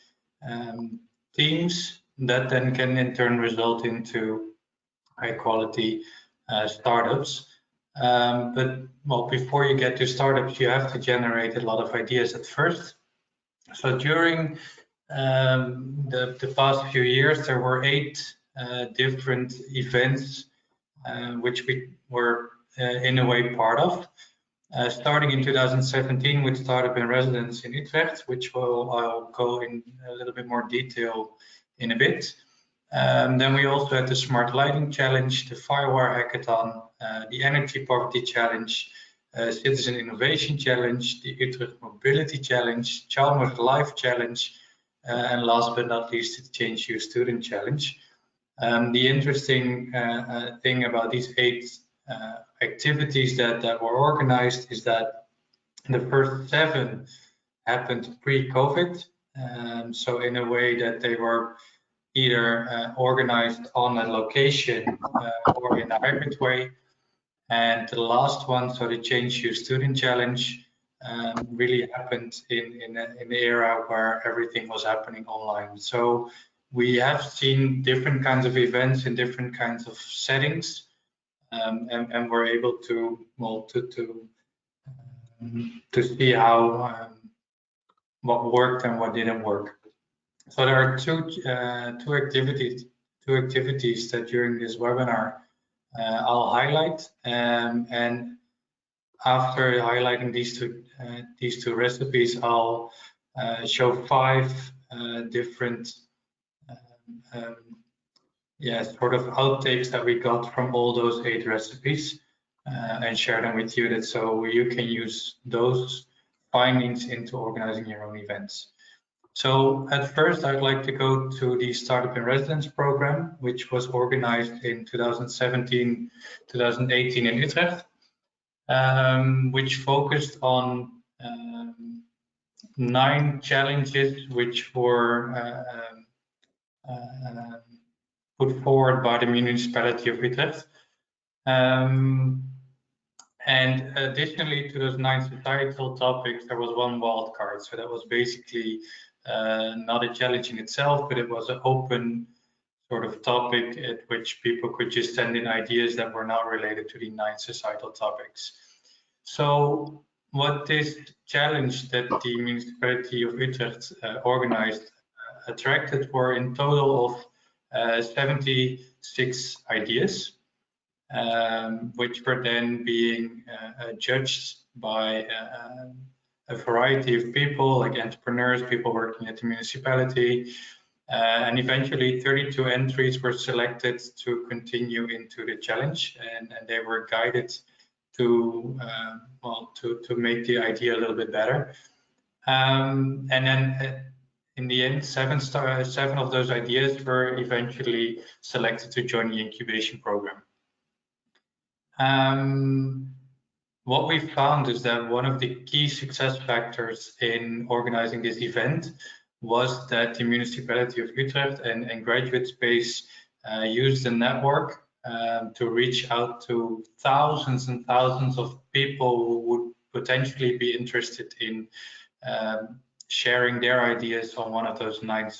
teams that then can in turn result into high quality startups. But well, before you get to startups, you have to generate a lot of ideas at first. So during the past few years, there were 8 different events which we were in a way part of. Starting in 2017 with Startup in Residence in Utrecht, which I'll go in a little bit more detail in a bit. Then we also had the Smart Lighting Challenge, the Firewire Hackathon, the Energy Poverty Challenge, Citizen Innovation Challenge, the Utrecht Mobility Challenge, Chalmers Life Challenge, and last but not least, the Change You Student Challenge. The interesting thing about these 8 activities that were organized is that the first 7 happened pre-COVID. So in a way that they were either organized on a location or in a hybrid way. And the last one, so the Change Your Student Challenge, really happened in an era where everything was happening online. So we have seen different kinds of events in different kinds of settings, and we're able to see how what worked and what didn't work. So there are two activities that during this webinar I'll highlight, and after highlighting these two recipes, I'll show 5 different sort of outtakes that we got from all those 8 recipes and share them with you, so you can use those findings into organizing your own events. So at first, I'd like to go to the Startup in Residence program, which was organized in 2017, 2018 in Utrecht, which focused on 9 challenges which were put forward by the municipality of Utrecht. And additionally to those 9 societal topics, there was one wild card. So that was basically not a challenge in itself, but it was an open sort of topic at which people could just send in ideas that were not related to the 9 societal topics. So what this challenge that the municipality of Utrecht organized attracted were in total of 76 ideas, which were then being judged by a variety of people, like entrepreneurs, people working at the municipality, and eventually 32 entries were selected to continue into the challenge, and they were guided to to make the idea a little bit better. And then in the end, seven of those ideas were eventually selected to join the incubation program. What we found is that one of the key success factors in organizing this event was that the municipality of Utrecht and Graduate Space used the network to reach out to thousands and thousands of people who would potentially be interested in sharing their ideas on one of those 9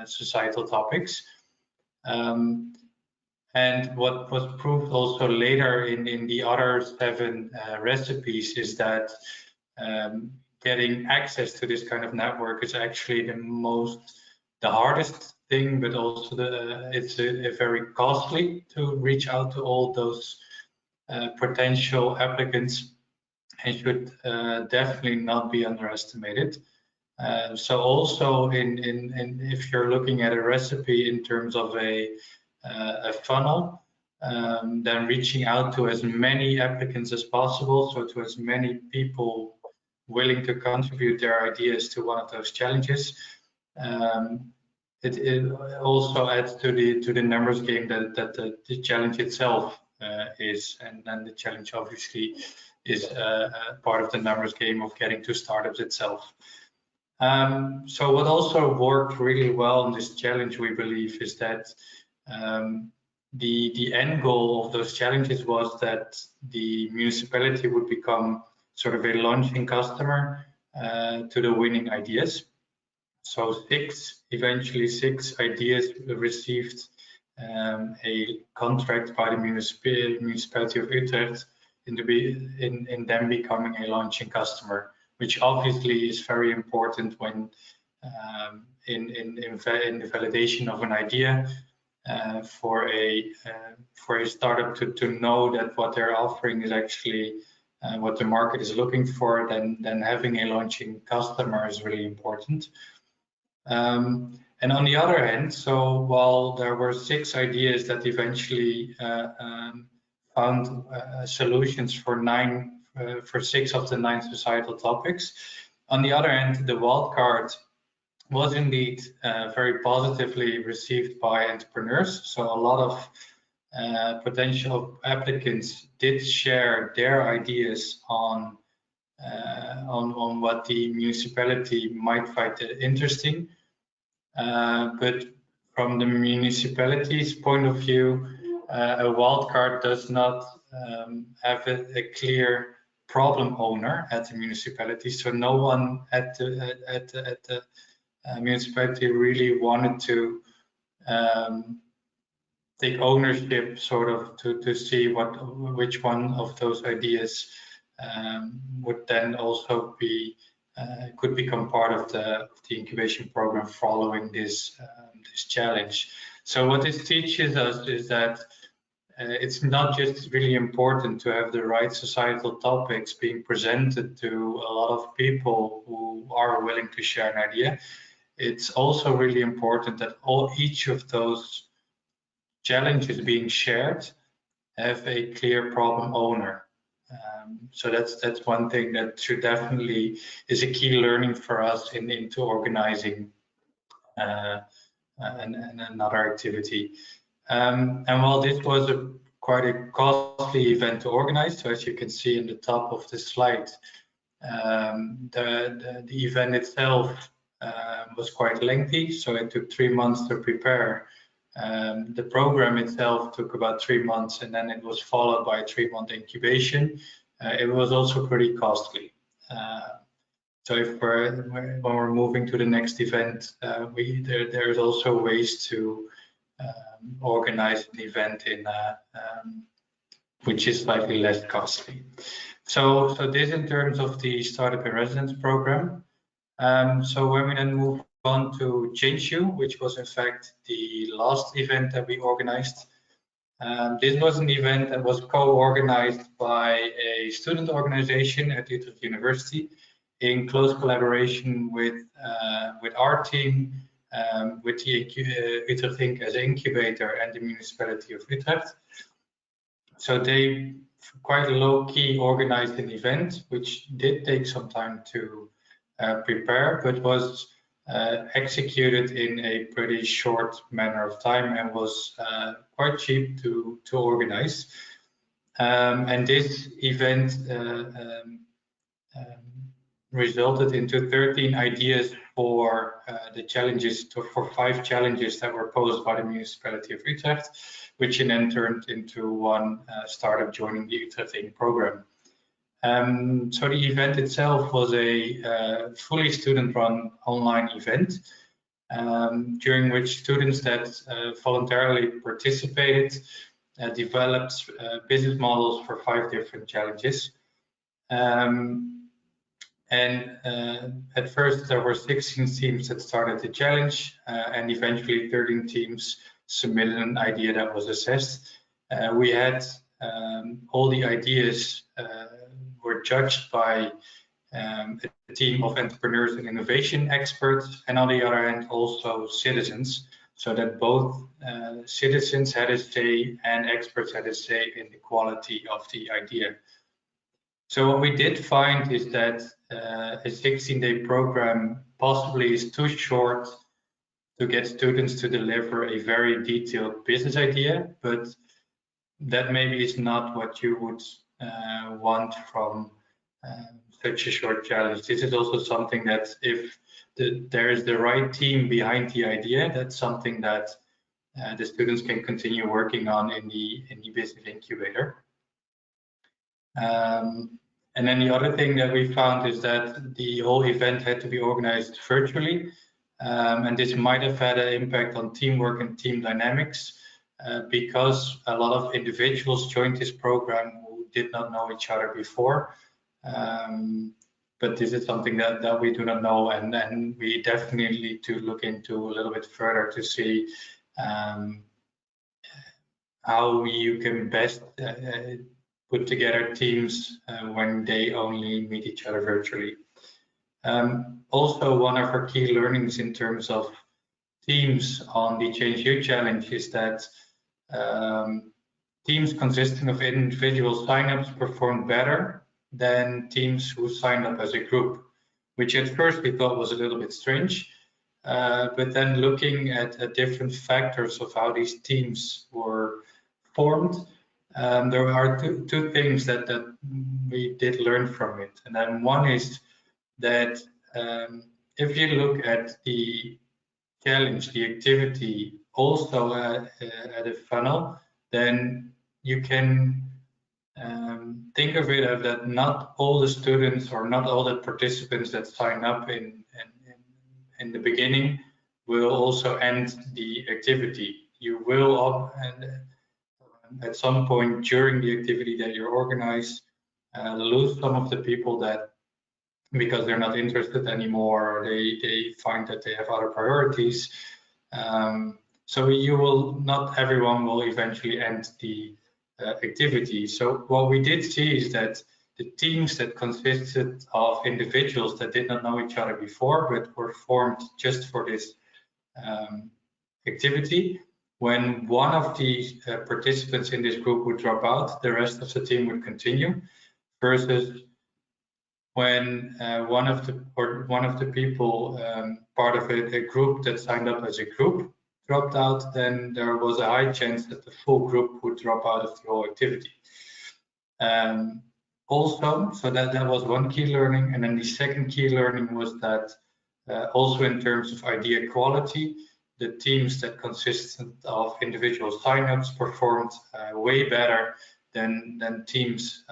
societal topics. And what was proved also later in the other 7 recipes is that getting access to this kind of network is actually the hardest thing, but also it's very costly to reach out to all those potential applicants, and should definitely not be underestimated. So also if you're looking at a recipe in terms of a funnel, then reaching out to as many applicants as possible, so to as many people willing to contribute their ideas to one of those challenges. It also adds to the numbers game that the challenge itself is, and then the challenge obviously is part of the numbers game of getting to startups itself. So what also worked really well in this challenge, we believe, is that the end goal of those challenges was that the municipality would become sort of a launching customer to the winning ideas. So eventually six ideas received a contract by the municipality of Utrecht in them becoming a launching customer, which obviously is very important when in the validation of an idea for a startup to know that what they're offering is actually what the market is looking for. Then having a launching customer is really important. And on the other hand, so while there were 6 ideas that eventually found solutions for 6 of the 9 societal topics, on the other hand, the wildcard was indeed very positively received by entrepreneurs. So a lot of potential applicants did share their ideas on what the municipality might find interesting. But from the municipality's point of view, a wildcard does not have a clear problem owner at the municipality. So no one at the municipality really wanted to take ownership, sort of, to see which one of those ideas would then also be could become part of the incubation program following this challenge. So what this teaches us is that it's not just really important to have the right societal topics being presented to a lot of people who are willing to share an idea. It's also really important that each of those challenges being shared have a clear problem owner. So that's one thing that should definitely is a key learning for us into organizing another activity. And while this was quite a costly event to organize, so as you can see in the top of the slide, the event itself was quite lengthy, so it took 3 months to prepare. The program itself took about 3 months, and then it was followed by a 3-month incubation. It was also pretty costly. So if when we're moving to the next event, there's also ways to organize an event in which is slightly less costly. So this in terms of the Startup in Residence program. So when we then move on to Change You, which was in fact the last event that we organized. This was an event that was co-organized by a student organization at Utrecht University in close collaboration with our team, with the UtrechtInc as an incubator and the municipality of Utrecht. So they quite low-key organized an event, which did take some time to prepare, but was executed in a pretty short manner of time and was quite cheap to organize. And this event resulted into 13 ideas for the challenges, for 5 challenges that were posed by the municipality of Utrecht, which in then turned into one startup joining the UtrechtInc program. So the event itself was a fully student-run online event, during which students that voluntarily participated developed business models for 5 different challenges. At first there were 16 teams that started the challenge, and eventually 13 teams submitted an idea that was assessed. We had all the ideas were judged by a team of entrepreneurs and innovation experts, and on the other hand also citizens, so that both citizens had a say and experts had a say in the quality of the idea. So what we did find is that a 16-day program possibly is too short to get students to deliver a very detailed business idea, but that maybe is not what you would want from such a short challenge. This is also something that if there is the right team behind the idea, that's something that the students can continue working on in the business incubator. And then the other thing that we found is that the whole event had to be organized virtually, and this might have had an impact on teamwork and team dynamics, because a lot of individuals joined this program who did not know each other before. But this is something that we do not know, and we definitely need to look into a little bit further to see how you can best put together teams when they only meet each other virtually. Also, one of our key learnings in terms of teams on the Change You Challenge is that teams consisting of individual signups performed better than teams who signed up as a group, which at first we thought was a little bit strange. But then looking at different factors of how these teams were formed, there are two things that we did learn from it. And then one is that if you look at the challenge, the activity, also at a funnel, then you can think of it as that not all the students or not all the participants that sign up in the beginning will also end the activity. You will, at some point during the activity that you organize, lose some of the people that, because they're not interested anymore, or they find that they have other priorities. So you will, not everyone will eventually end the activity. So what we did see is that the teams that consisted of individuals that did not know each other before, but were formed just for this activity, when one of the participants in this group would drop out, the rest of the team would continue, versus when one of the people, part of a group that signed up as a group, dropped out, then there was a high chance that the full group would drop out of the whole activity. Also, so that was one key learning, and then the second key learning was that also in terms of idea quality, the teams that consisted of individual signups performed way better than teams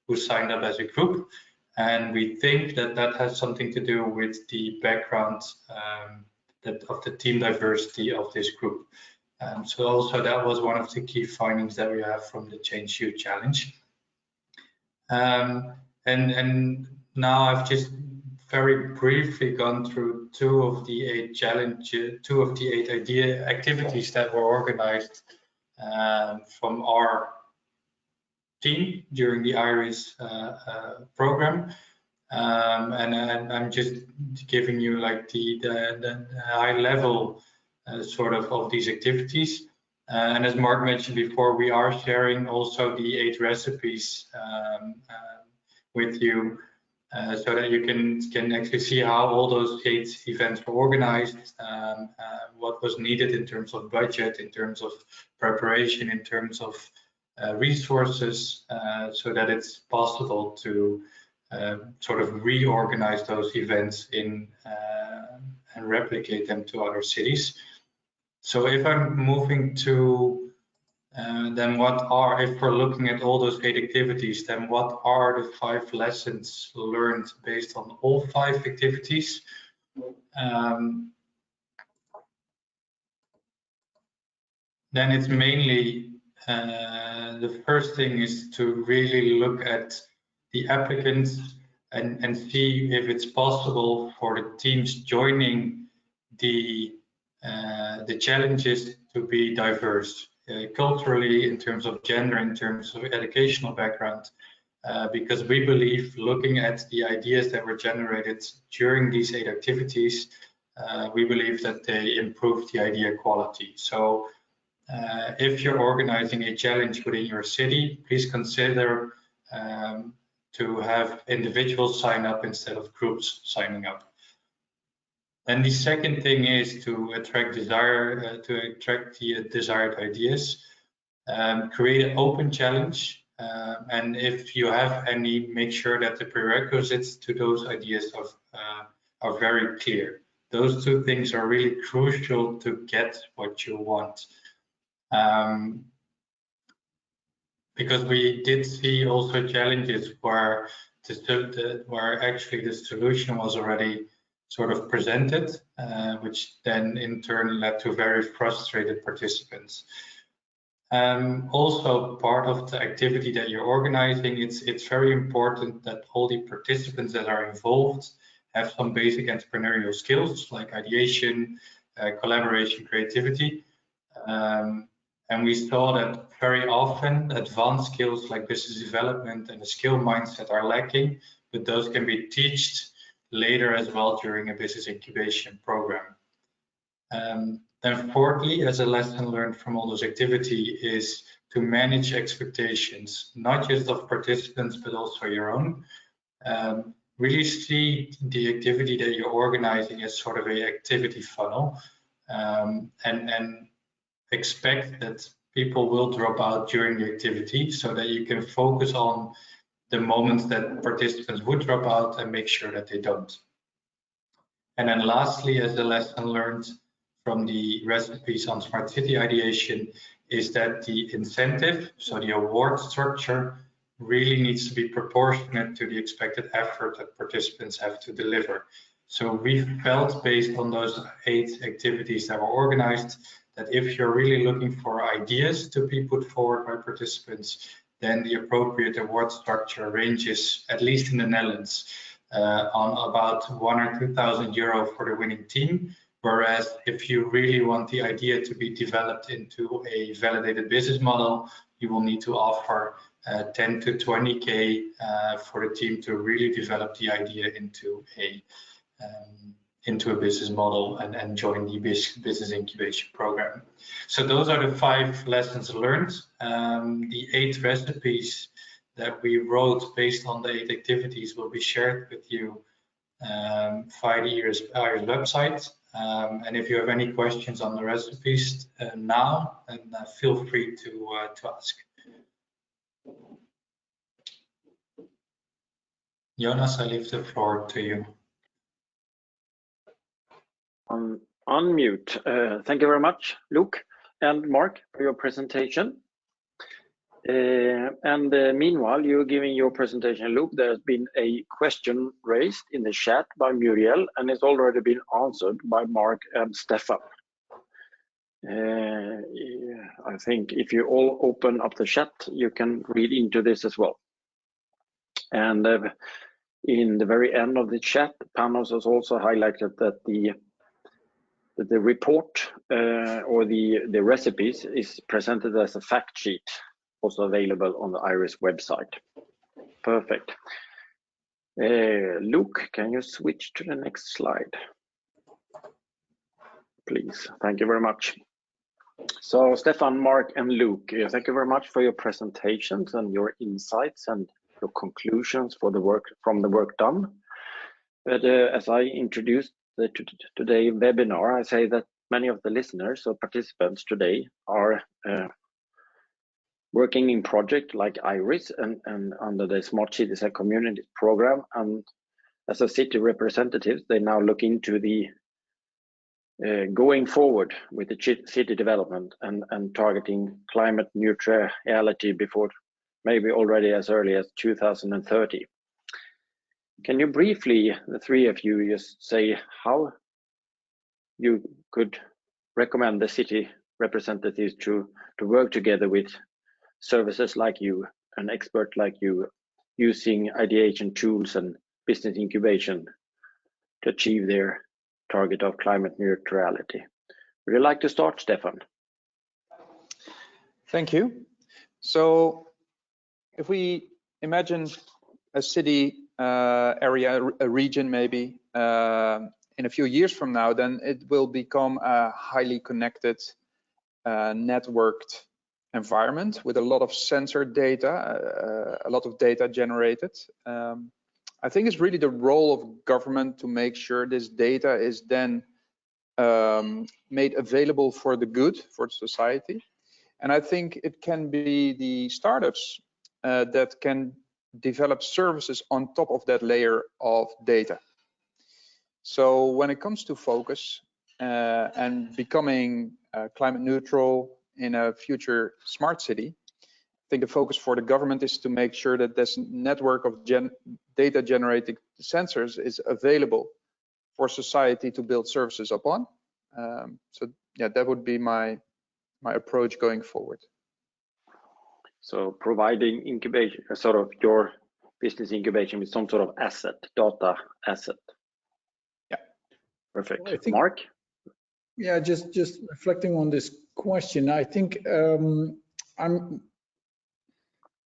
who signed up as a group. And we think that that has something to do with the background of the team diversity of this group. So also that was one of the key findings that we have from the Change You Challenge. And now I've just very briefly gone through two of the 8 idea activities that were organized from our team during the IRIS program. And I'm just giving you like the high level sort of these activities. And as Mark mentioned before, we are sharing also the 8 recipes with you so that you can actually see how all those 8 events were organized, what was needed in terms of budget, in terms of preparation, in terms of resources, so that it's possible to sort of reorganize those events in and replicate them to other cities. So if I'm moving to then if we're looking at all those 8 activities, then what are the 5 lessons learned based on all 5 activities? Then it's mainly the first thing is to really look at the applicants and see if it's possible for the teams joining the challenges to be diverse culturally, in terms of gender, in terms of educational background, because we believe, looking at the ideas that were generated during these 8 activities, we believe that they improve the idea quality. So if you're organizing a challenge within your city, please consider to have individuals sign up instead of groups signing up. And the second thing is to attract the desired ideas. Create an open challenge, and if you have any, make sure that the prerequisites to those ideas are very clear. Those 2 things are really crucial to get what you want. Because we did see also challenges where actually the solution was already sort of presented, which then in turn led to very frustrated participants. Also, part of the activity that you're organizing, it's very important that all the participants that are involved have some basic entrepreneurial skills like ideation, collaboration, creativity. And we saw that very often advanced skills like business development and a skill mindset are lacking, but those can be taught later as well during a business incubation program. Then fourthly, as a lesson learned from all those activities, is to manage expectations, not just of participants, but also your own. Really see the activity that you're organizing as sort of a activity funnel, and expect that people will drop out during the activity so that you can focus on the moments that participants would drop out and make sure that they don't. And then lastly, as a lesson learned from the recipes on smart city ideation, is that the incentive, so the award structure, really needs to be proportionate to the expected effort that participants have to deliver. So we felt, based on those 8 activities that were organized, that if you're really looking for ideas to be put forward by participants, then the appropriate award structure ranges, at least in the Netherlands, on about 1,000 or 2,000 euro for the winning team. Whereas if you really want the idea to be developed into a validated business model, you will need to offer 10 to 20K for the team to really develop the idea into a business model and join the Business Incubation Program. So those are the 5 lessons learned. The 8 recipes that we wrote based on the 8 activities will be shared with you via the IRIS website. And if you have any questions on the recipes now, then feel free to ask. Jonas, I leave the floor to you. Unmute. Thank you very much, Luke and Mark, for your presentation. Meanwhile, you're giving your presentation, Luke. There's been a question raised in the chat by Muriel, and it's already been answered by Mark and Stefan. I think if you all open up the chat, you can read into this as well. And in the very end of the chat, Panos has also highlighted that the report or the recipes is presented as a fact sheet, also available on the IRIS website. Perfect. Luke, can you switch to the next slide, please? Thank you very much. So Stefan, Mark, and Luke, thank you very much for your presentations and your insights and your conclusions for the work done. But as I introduced today's webinar, I say that many of the listeners or participants today are working in projects like IRIS and under the Smart Cities and Communities program. And as a city representatives, they now look into the going forward with the city development and targeting climate neutrality before maybe already as early as 2030. Can you briefly, the three of you, just say how you could recommend the city representatives to work together with services like you, an expert like you, using ideation tools and business incubation to achieve their target of climate neutrality? Would you like to start, Stefan? Thank you. So if we imagine a city area, a region maybe, in a few years from now, then it will become a highly connected, networked environment with a lot of sensor data, a lot of data generated. I think it's really the role of government to make sure this data is then made available for the good, for society. And I think it can be the startups that can develop services on top of that layer of data. So when it comes to focus and becoming climate neutral in a future smart city, I think the focus for the government is to make sure that this network of data generated sensors is available for society to build services upon. So yeah, that would be my approach going forward. So providing incubation, sort of your business incubation with some sort of asset, data asset. Yeah, perfect. Well, I think, Mark? Yeah, just reflecting on this question, I think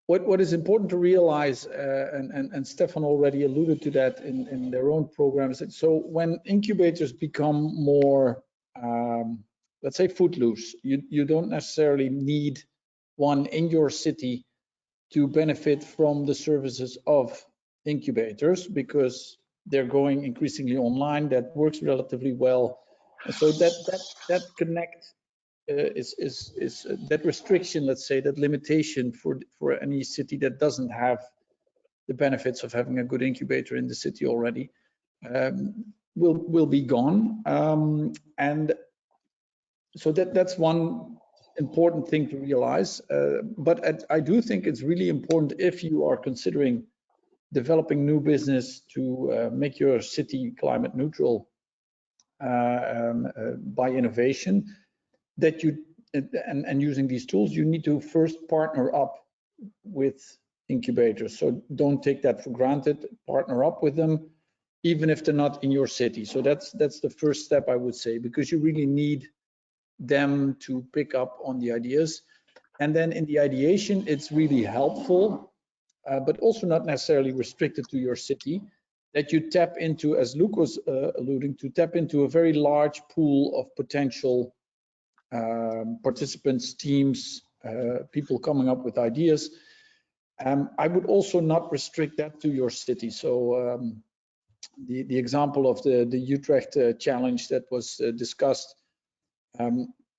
what is important to realize, and Stefan already alluded to that in their own programs. So when incubators become more, let's say, footloose, you don't necessarily need one in your city to benefit from the services of incubators, because they're going increasingly online. That works relatively well, and so that connect is that restriction, let's say, that limitation for any city that doesn't have the benefits of having a good incubator in the city already, will be gone. And so that's one important thing to realize. But I do think it's really important, if you are considering developing new business, to make your city climate neutral by innovation, that you and using these tools, you need to first partner up with incubators. So don't take that for granted. Partner up with them, even if they're not in your city. So that's the first step, I would say, because you really need them to pick up on the ideas. And then in the ideation, it's really helpful, but also not necessarily restricted to your city, that you tap into, as Luke was alluding to, tap into a very large pool of potential participants, teams, people coming up with ideas. I would also not restrict that to your city. So the example of the Utrecht challenge that was discussed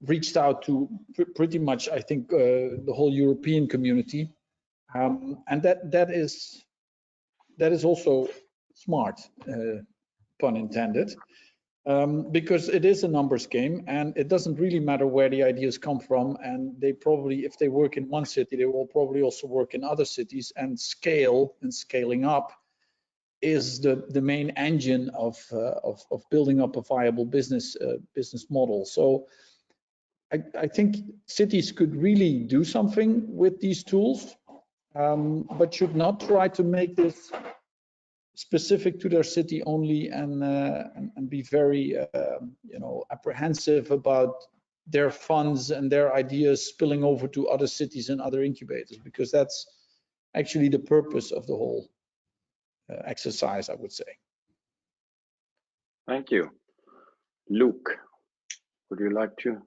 reached out to pretty much, I think, the whole European community, and that is also smart, pun intended. because it is a numbers game, and it doesn't really matter where the ideas come from. And they probably, if they work in one city, they will probably also work in other cities. And scaling up is the main engine of building up a viable business model. So I think cities could really do something with these tools, but should not try to make this specific to their city only, and be very apprehensive about their funds and their ideas spilling over to other cities and other incubators, because that's actually the purpose of the whole exercise, I would say. Thank you. Luke, would you like to?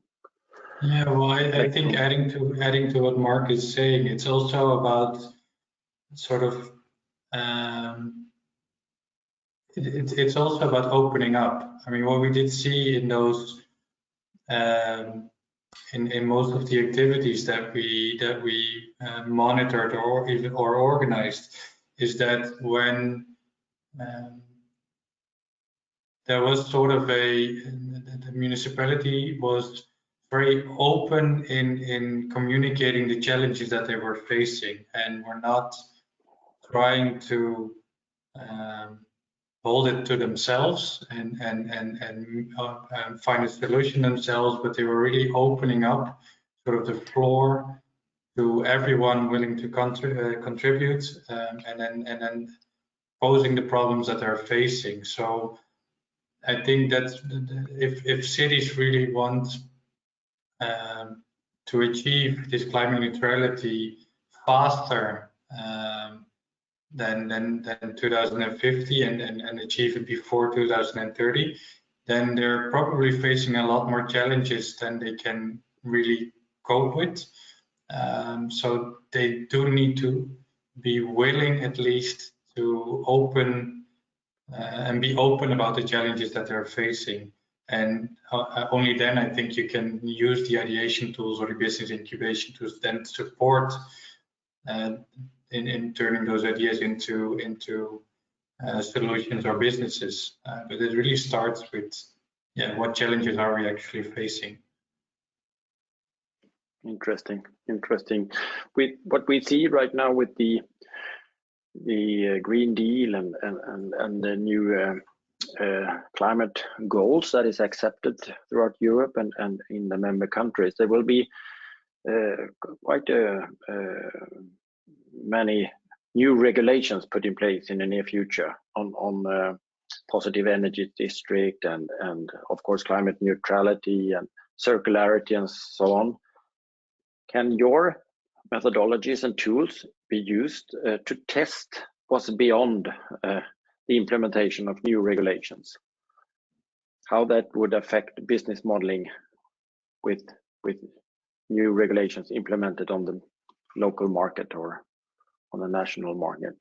Yeah, well, I think adding to what Mark is saying, it's also about sort of it's also about opening up. I mean, what we did see in those in most of the activities that we monitored or organized is that when there was sort of the municipality was very open in communicating the challenges that they were facing, and were not trying to hold it to themselves and find a solution themselves, but they were really opening up sort of the floor to everyone willing to contribute, and then posing the problems that they're facing. So I think that if cities really want to achieve this climate neutrality faster than 2050 and achieve it before 2030, then they're probably facing a lot more challenges than they can really cope with. So they do need to be willing at least to open and be open about the challenges that they're facing. And only then I think you can use the ideation tools or the business incubation tools then support in turning those ideas into solutions or businesses. But it really starts with, what challenges are we actually facing? Interesting. With what we see right now with the Green Deal and the new climate goals that is accepted throughout Europe and in the member countries, there will be quite many new regulations put in place in the near future on positive energy district and of course climate neutrality and circularity and so on. Can your methodologies and tools be used to test what's beyond the implementation of new regulations? How that would affect business modeling with new regulations implemented on the local market or on the national market?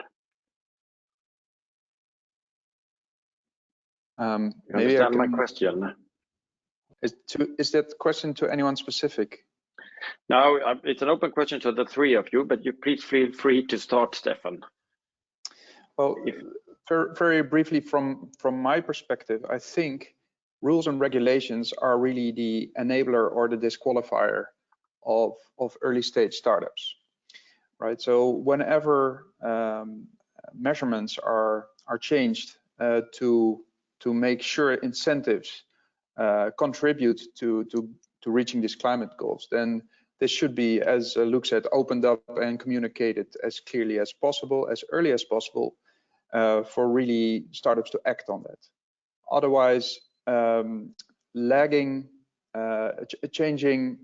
Maybe understand my question? Is that question to anyone specific? No, it's an open question to the three of you, but you please feel free to start, Stefan. Well, very briefly from my perspective, I think rules and regulations are really the enabler or the disqualifier of early stage startups, right? So whenever measurements are changed to make sure incentives contribute to reaching these climate goals, then this should be, as Luke said, opened up and communicated as clearly as possible, as early as possible, for really startups to act on that. Otherwise, lagging, changing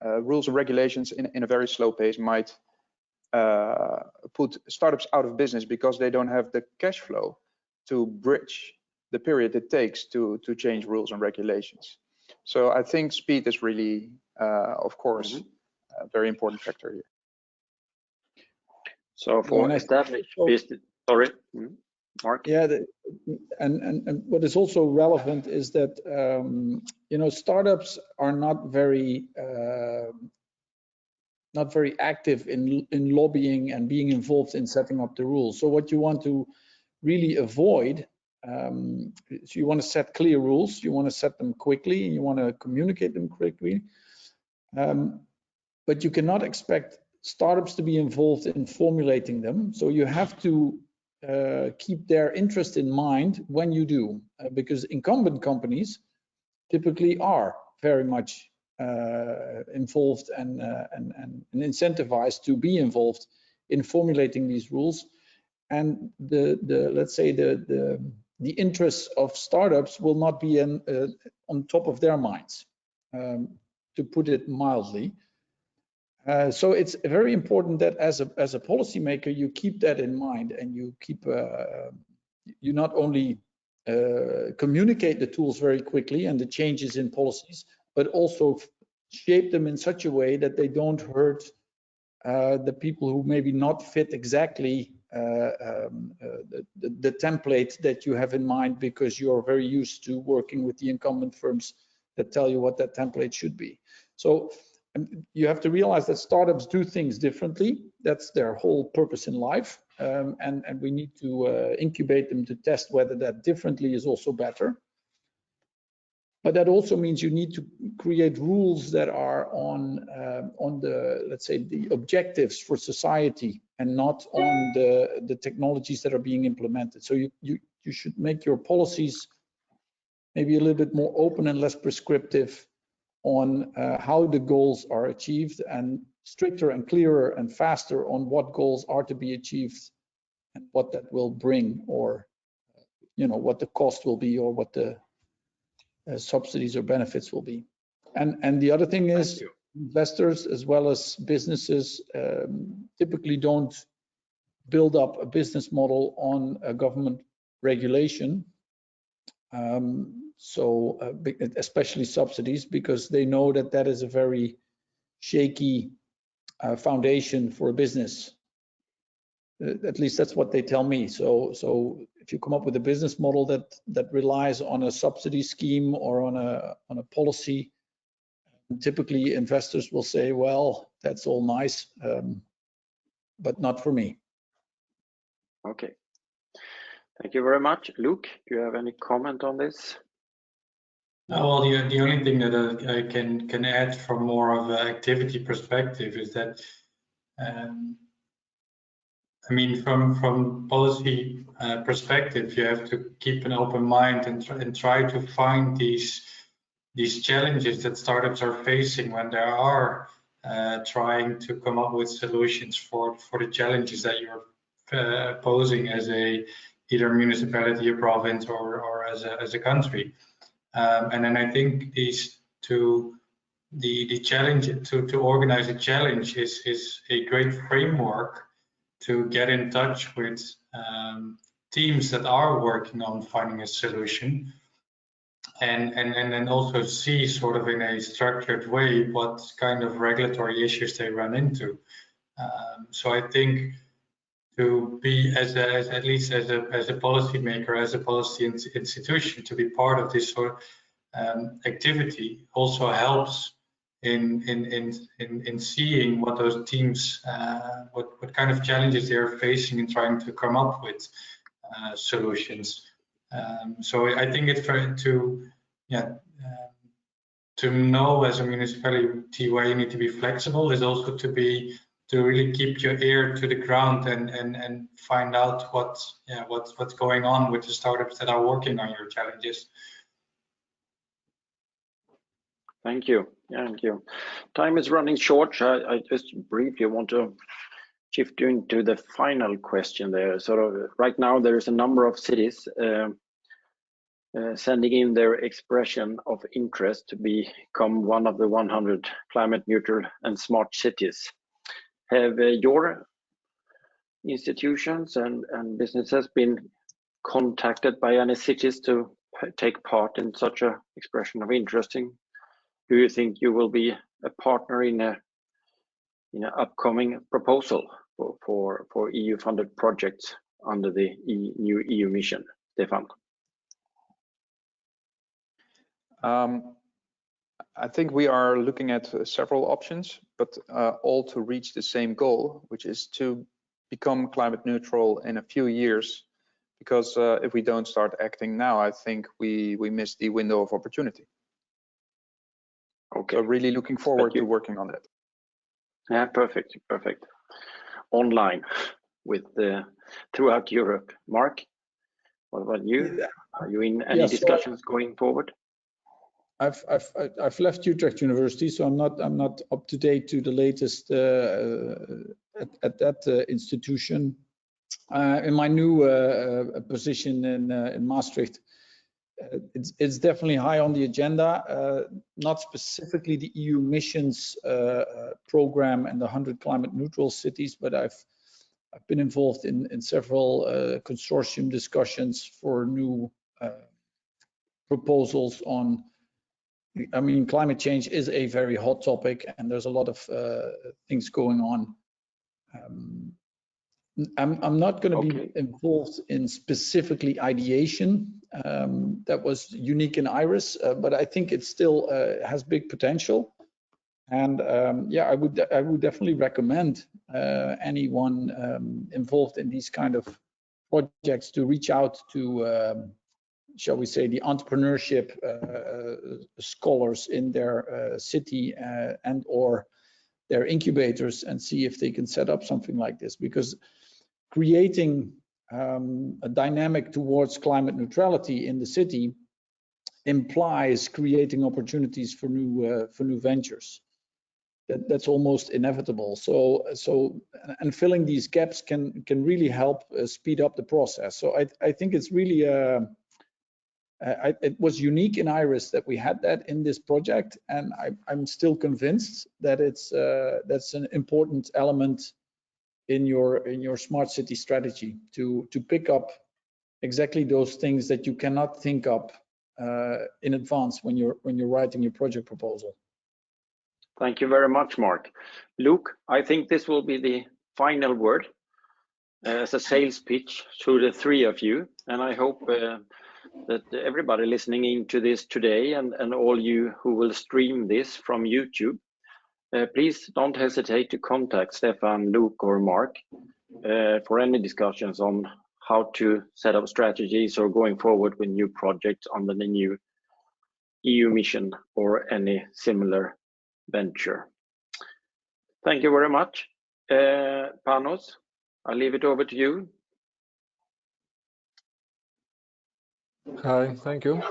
rules and regulations in a very slow pace might put startups out of business because they don't have the cash flow to bridge the period it takes to change rules and regulations. So I think speed is really, of course, a very important factor here. So for established business, sorry, Mark. Yeah, and what is also relevant is that startups are not very active in lobbying and being involved in setting up the rules. So what you want to really avoid So you want to set clear rules, you want to set them quickly, and you want to communicate them quickly. But you cannot expect startups to be involved in formulating them. So you have to keep their interest in mind when you do, because incumbent companies typically are very much involved and incentivized to be involved in formulating these rules. And let's say the interests of startups will not be on top of their minds, to put it mildly. So it's very important that as a policymaker, you keep that in mind, and you keep you not only communicate the tools very quickly and the changes in policies, but also shape them in such a way that they don't hurt the people who maybe not fit exactly the template that you have in mind, because you're very used to working with the incumbent firms that tell you what that template should be. So you have to realize that startups do things differently. That's their whole purpose in life. And we need to incubate them to test whether that differently is also better. But that also means you need to create rules that are on the, let's say, the objectives for society, and not on the technologies that are being implemented. So you should make your policies maybe a little bit more open and less prescriptive on how the goals are achieved, and stricter and clearer and faster on what goals are to be achieved and what that will bring, or what the cost will be, or what the subsidies or benefits will be. And the other thing is, investors as well as businesses typically don't build up a business model on a government regulation. Especially subsidies, because they know that that is a very shaky foundation for a business. At least that's what they tell me. So if you come up with a business model that relies on a subsidy scheme or on a policy, typically investors will say, well, that's all nice, but not for me. Okay. Thank you very much. Luke, do you have any comment on this? Well, the only thing that I can add from more of an activity perspective is that, I mean, from policy perspective, you have to keep an open mind and try to find these challenges that startups are facing when they are trying to come up with solutions for the challenges that you're posing as either municipality, a province, or as a country. And then I think the challenge to organize a challenge is a great framework to get in touch with teams that are working on finding a solution, and then also see sort of in a structured way what kind of regulatory issues they run into. So I think to be at least as a policymaker, as a policy institution, to be part of this sort of activity also helps in seeing what those teams, what kind of challenges they are facing and trying to come up with solutions. So I think it's to know as a municipality where you need to be flexible is also to really keep your ear to the ground and find out what's going on with the startups that are working on your challenges. Thank you. Thank you. Time is running short. I just briefly want to shift into the final question there. So right now there is a number of cities sending in their expression of interest to become one of the 100 climate neutral and smart cities. Have your institutions and businesses been contacted by any cities to take part in such an expression of interest? Do you think you will be a partner in an upcoming proposal for EU-funded projects under the new EU mission, Stefan? I think we are looking at several options, but all to reach the same goal, which is to become climate neutral in a few years because if we don't start acting now, I think we miss the window of opportunity. Okay. So really looking forward to working on that. Yeah, perfect. Online with throughout Europe. Mark, what about you? Are you in any discussions going forward? I've left Utrecht University, so I'm not up to date to the latest at that institution. In my new position in Maastricht, it's definitely high on the agenda. Not specifically the EU missions program and the 100 climate neutral cities, but I've been involved in several consortium discussions for new proposals on. I mean, climate change is a very hot topic, and there's a lot of things going on. I'm not going to be involved in specifically ideation. That was unique in Iris, but I think it still has big potential. And yeah, I would definitely recommend anyone involved in these kind of projects to reach out to, shall we say, the entrepreneurship scholars in their city and or their incubators, and see if they can set up something like this, because creating a dynamic towards climate neutrality in the city implies creating opportunities for new ventures. That's almost inevitable. So and filling these gaps can really help speed up the process. So I think it's really it was unique in Iris that we had that in this project, and I'm still convinced that that's an important element in your smart city strategy, to pick up exactly those things that you cannot think up in advance when you're writing your project proposal. Thank you very much, Mark. Luke, I think this will be the final word as a sales pitch to the three of you, and I hope that everybody listening into this today, and all you who will stream this from YouTube, please don't hesitate to contact Stefan, Luke, or Mark for any discussions on how to set up strategies or going forward with new projects under the new EU mission or any similar venture. Thank you very much. Panos, I'll leave it over to you. Hi, thank you.